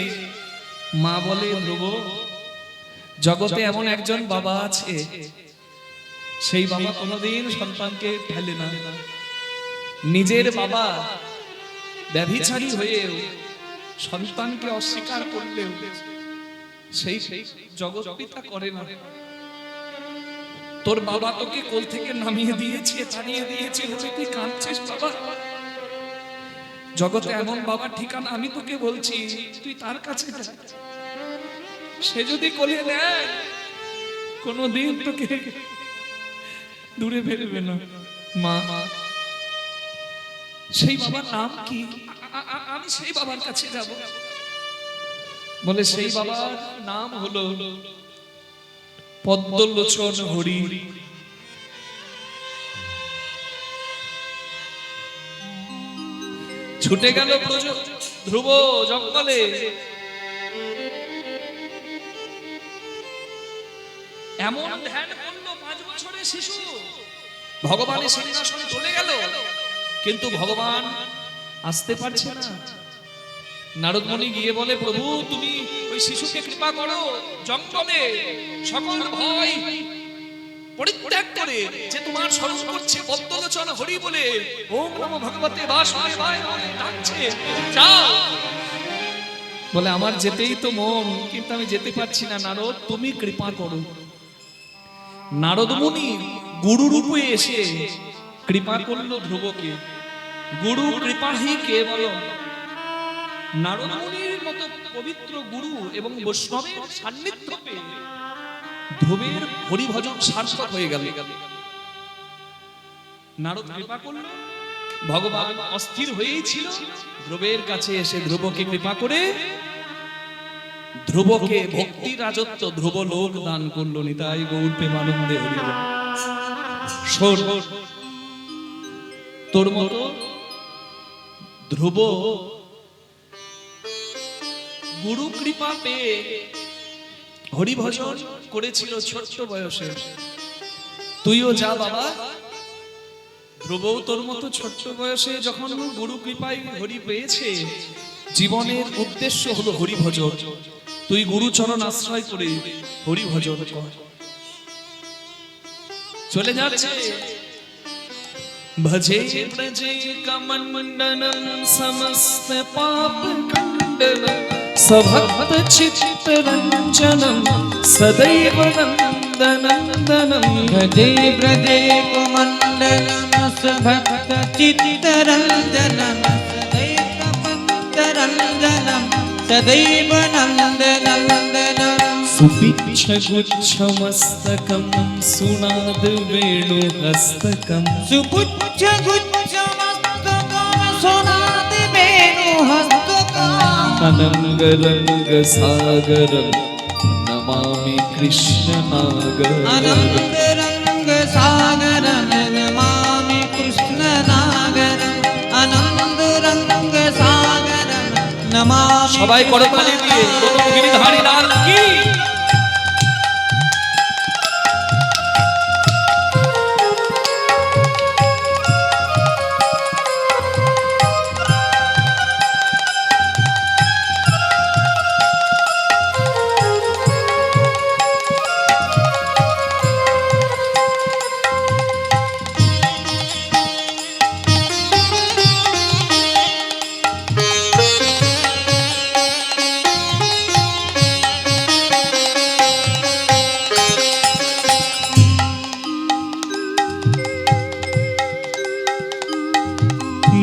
মা বলে, ধ্রুব, জগতে এমন একজন বাবা আছে, সেই বাবা কোনোদিন সন্তানকে ফেলে না। নিজের বাবা ব্যভিচারী হয়েও সন্তানকে অস্বীকার করলেও সেই জগৎ পিতা করে না। তোর বাবা তোকে কোল থেকে নামিয়ে দিয়েছে, তাড়িয়ে দিয়েছে, তুই কাঁদছিস বাবা। জগতে এমন বাবার ঠিকানা আমি তোকে বলছি, তুই তার কাছে যা। সে যদি কোলে নেয়, কোনদিন তোকে দূরে ফেলবে না। মা, সেই বাবার নাম কি? আমি সেই বাবার কাছে যাব। বলে, সেই বাবার নাম হলো পদ্মলোচন হরি। ছুটে গেল ধ্রুব জঙ্গলে। এমন ধ্যান করলো 5 বছরের শিশু, ভগবানের সিংহাসনে চলে গেল, কিন্তু ভগবান আসতে পারছে না। নারদ মুনি গিয়ে বলে, প্রভু তুমি ওই শিশুকে কৃপা করো, জঙ্গলে সকল ভয় পরিত্যাগ করে যে তোমার স্মরণ করছে পদ্মলোচন হরি বলে, ওম নমো ভগবতে বাসুদেবায় বলে ডাকছে, যাও। বলে, আমার যেতেই তো মন, কিন্তু আমি যেতে পারছি না। নারদ, তুমি কৃপা করো। নারদ মুনি গুরু রূপে এসে কৃপা করলো ধ্রুবকে। গুরু কৃপাহি কেবলম। নারদ মুনির মতো পবিত্র গুরু এবং বৈষ্ণবের সান্নিধ্য পেয়ে ধ্রুবের হরিভজন সার্থক হয়ে গেল। নারদ কৃপা করল, ভগবান অস্থির হয়েই ছিল, ধ্রুবের কাছে এসে ধ্রুবকে কৃপা করে ধ্রুবকে ভক্তি রাজত্ব ধ্রুব লোক দান করলো। নিতাই গৌর প্রেমানন্দে হরি বল। শোন, তোর মতো ধ্রুব গুরু কৃপা পেয়ে হরিভজন করেছিল ছোট্ট বয়সে। তুইও যা বাবা, ধ্রুবও তোর মতো ছোট্ট বয়সে যখন গুরু কৃপায় হরি পেয়েছে, জীবনের উদ্দেশ্য হলো হরিভজন। তুই গুরুচরণ আশ্রয় করে হরিভজন কর। চলে যাচ্ছে। ভজে ব্রজে কমণ্ডলম সমস্ত পাপ খণ্ডনম সভক্ত চিত্তরঞ্জনম সদৈব নন্দনন্দনম। ভজে ব্রজে কুমণ্ডলম সুভক্ত চিত্তরঞ্জনম সদৈব নন্দনন্দনম সদৈব নন্দনন্দনম। सुपिच्छ गुच्छमस्तकं सुनाद वेणु हस्तकं सुपुच्छ गुच्छमस्तकं सुनाद वेणु हस्तकं। अनंग रंग सागरं नमामि कृष्ण नागरं। अनंग रंग सागरं नमामि कृष्ण नागरं। अनंग रंग सागरं नमामि। সবাই করতালি দিয়ে প্রথম গিরিধারী লাল কি।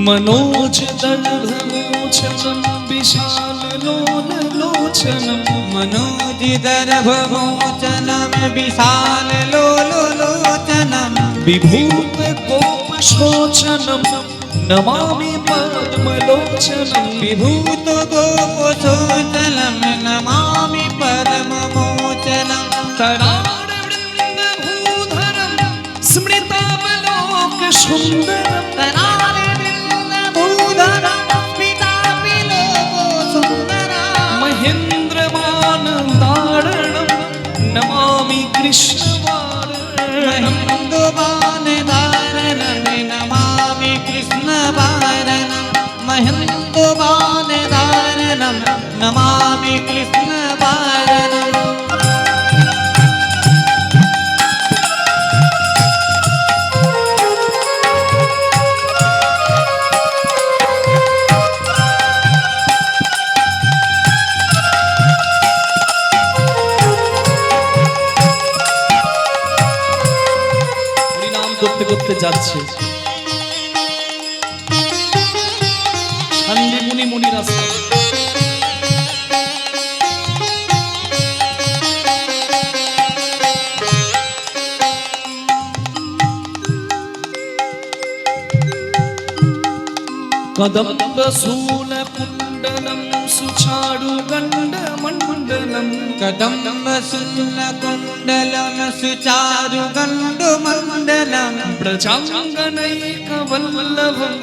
मनोज दर्भमोचनं विशाल लोचनं मनोज दर्भमोचनं विशाल लोचनं विभूत गोप शोचनं नमामि पद्मलोचनं विभूत गोपशोचनं नमामि पद्मलोचनं तरारवृन्दभूधरं स्मृतावलोक सुन्दरं महेन्द्रवानदारणं नमामि कृष्णवारणं नमामि कृष्णवारणं महेन्द्रवानदारणं नमामि कृष्णवारणं করতে করতে যাচ্ছে শান্তিমুনি মুনি রাস্তা कदम्ब सूल कुंडलम सुचारु गंड मंडलम कदम्ब सुन्दकुण्डलं सुचारुगण्डमण्डलं प्रजांगनैक वल्लभं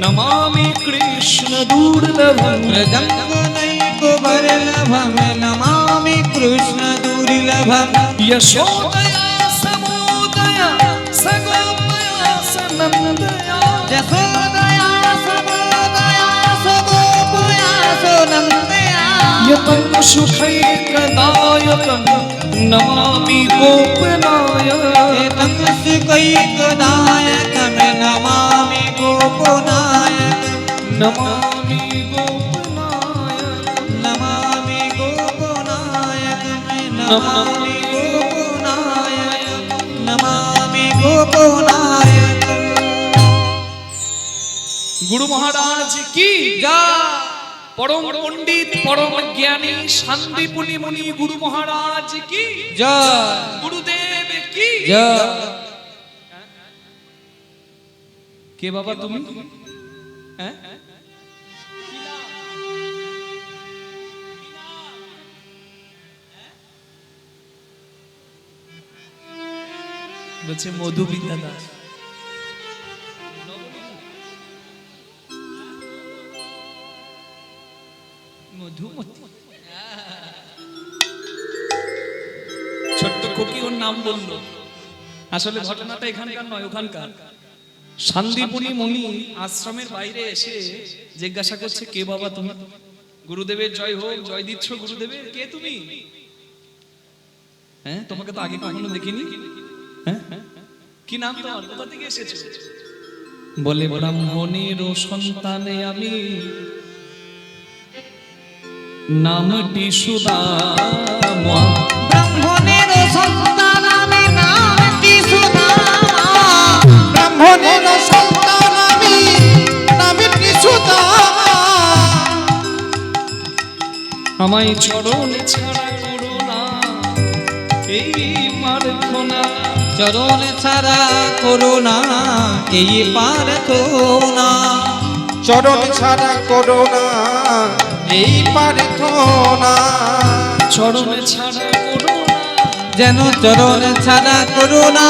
नमामि कृष्ण दुर्लभं प्रजङ्गनैकवल्लभं नमामि कृष्णदुर्लभं यशोदया समोदया सगोपया सनन्दया यशोदया समोदया सगोपया सनन्दया यतं सुखैकदायकं नमामि गोपनायकं सुखैकदायकं नमामि गोपनायकं नमामि गोपनायकं नमामि गोपनायकं नमामि गोपनायकं नमामि गोपनायकं गुरु महाराज की जय परम पंडित परम ज्ञानी शांतिपुनी मुनि गुरु महाराज की जय गुरुदेव की जय के बाबा তুমি হ্যাঁ বলছে মধুবিদ্যা দাস মধুমতি ছোট্ট কোকি ওর নাম বললো আসলে ঘটনাটা এখানকার নয় ওখানকার শান্তিপুনি মুনি আশ্রমের বাইরে এসে জিজ্ঞাসা করছে কে বাবা তুমি গুরুদেবের জয় হোক জয় দিচ্ছ গুরুদেবের কে তুমি হ্যাঁ তোমাকে তো আগে কখনো দেখিনি হ্যাঁ কি নাম তোমার কোথা থেকে এসেছো বলে ব্রাহ্মণের সন্তানে আমি নামটি সুদামা ব্রাহ্মণের সন্তান আমি নামটি সুদামা ব্রাহ্মণের সন্তান আমি নামটি সুদামা আমায় চরণ ছাড়া করো না এই প্রার্থনা চরণ ছাড়া করুণা এই প্রার্থনা চরণ ছাড়া করো না এই প্রার্থনা চরণ ছাড়া করো না যেন চরণ ছাড়া করুণা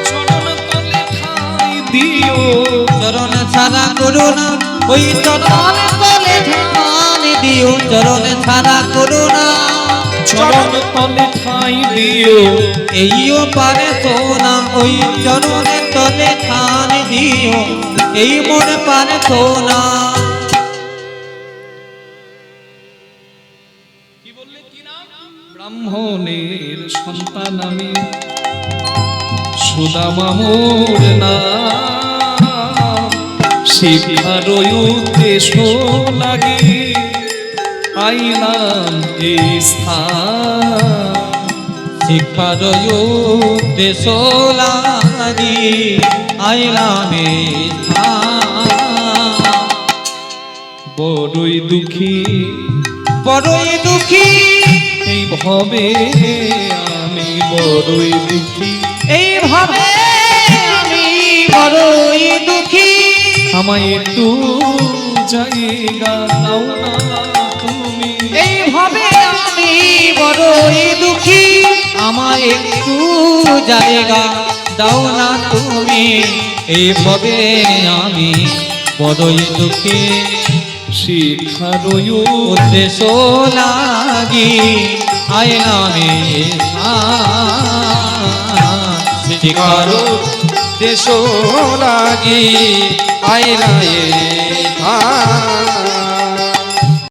চরণ তলে ঠাঁই দিও চরণ ছাড়া করুণা ওই চরণ তলে ধ্যান দিও চরণ ছাড়া করুণা চরণ তলে ঠাঁই দিও এইও প্রার্থনা ওই চরণের তলে ধ্যান দিও এই মোর প্রার্থনা কি বললে কি নাম ব্রাহ্মণের সন্তান আমি সুদামা মোর নাম শিক্ষার উদ্দেশ্য লাগে আইলাম এই স্থান শিক্ষার উদ্দেশ্য লাগি আইলাম এই স্থান বড়ই দুঃখী বড়ই দুঃখী এই ভবে আমি বড়ই দুঃখী এইভাবে আমি বড়ই দুঃখী আমায় একটু জায়গা দাও না তুমি এইভাবে আমি বড়ই দুঃখী আমায় একটু জায়গা দাও না তুমি এইভাবে আমি বড়ই দুঃখী শিখারয় উদ্দেশ্য লাগি আয়নামে শিকারো দেশ লাগি আইলায়ে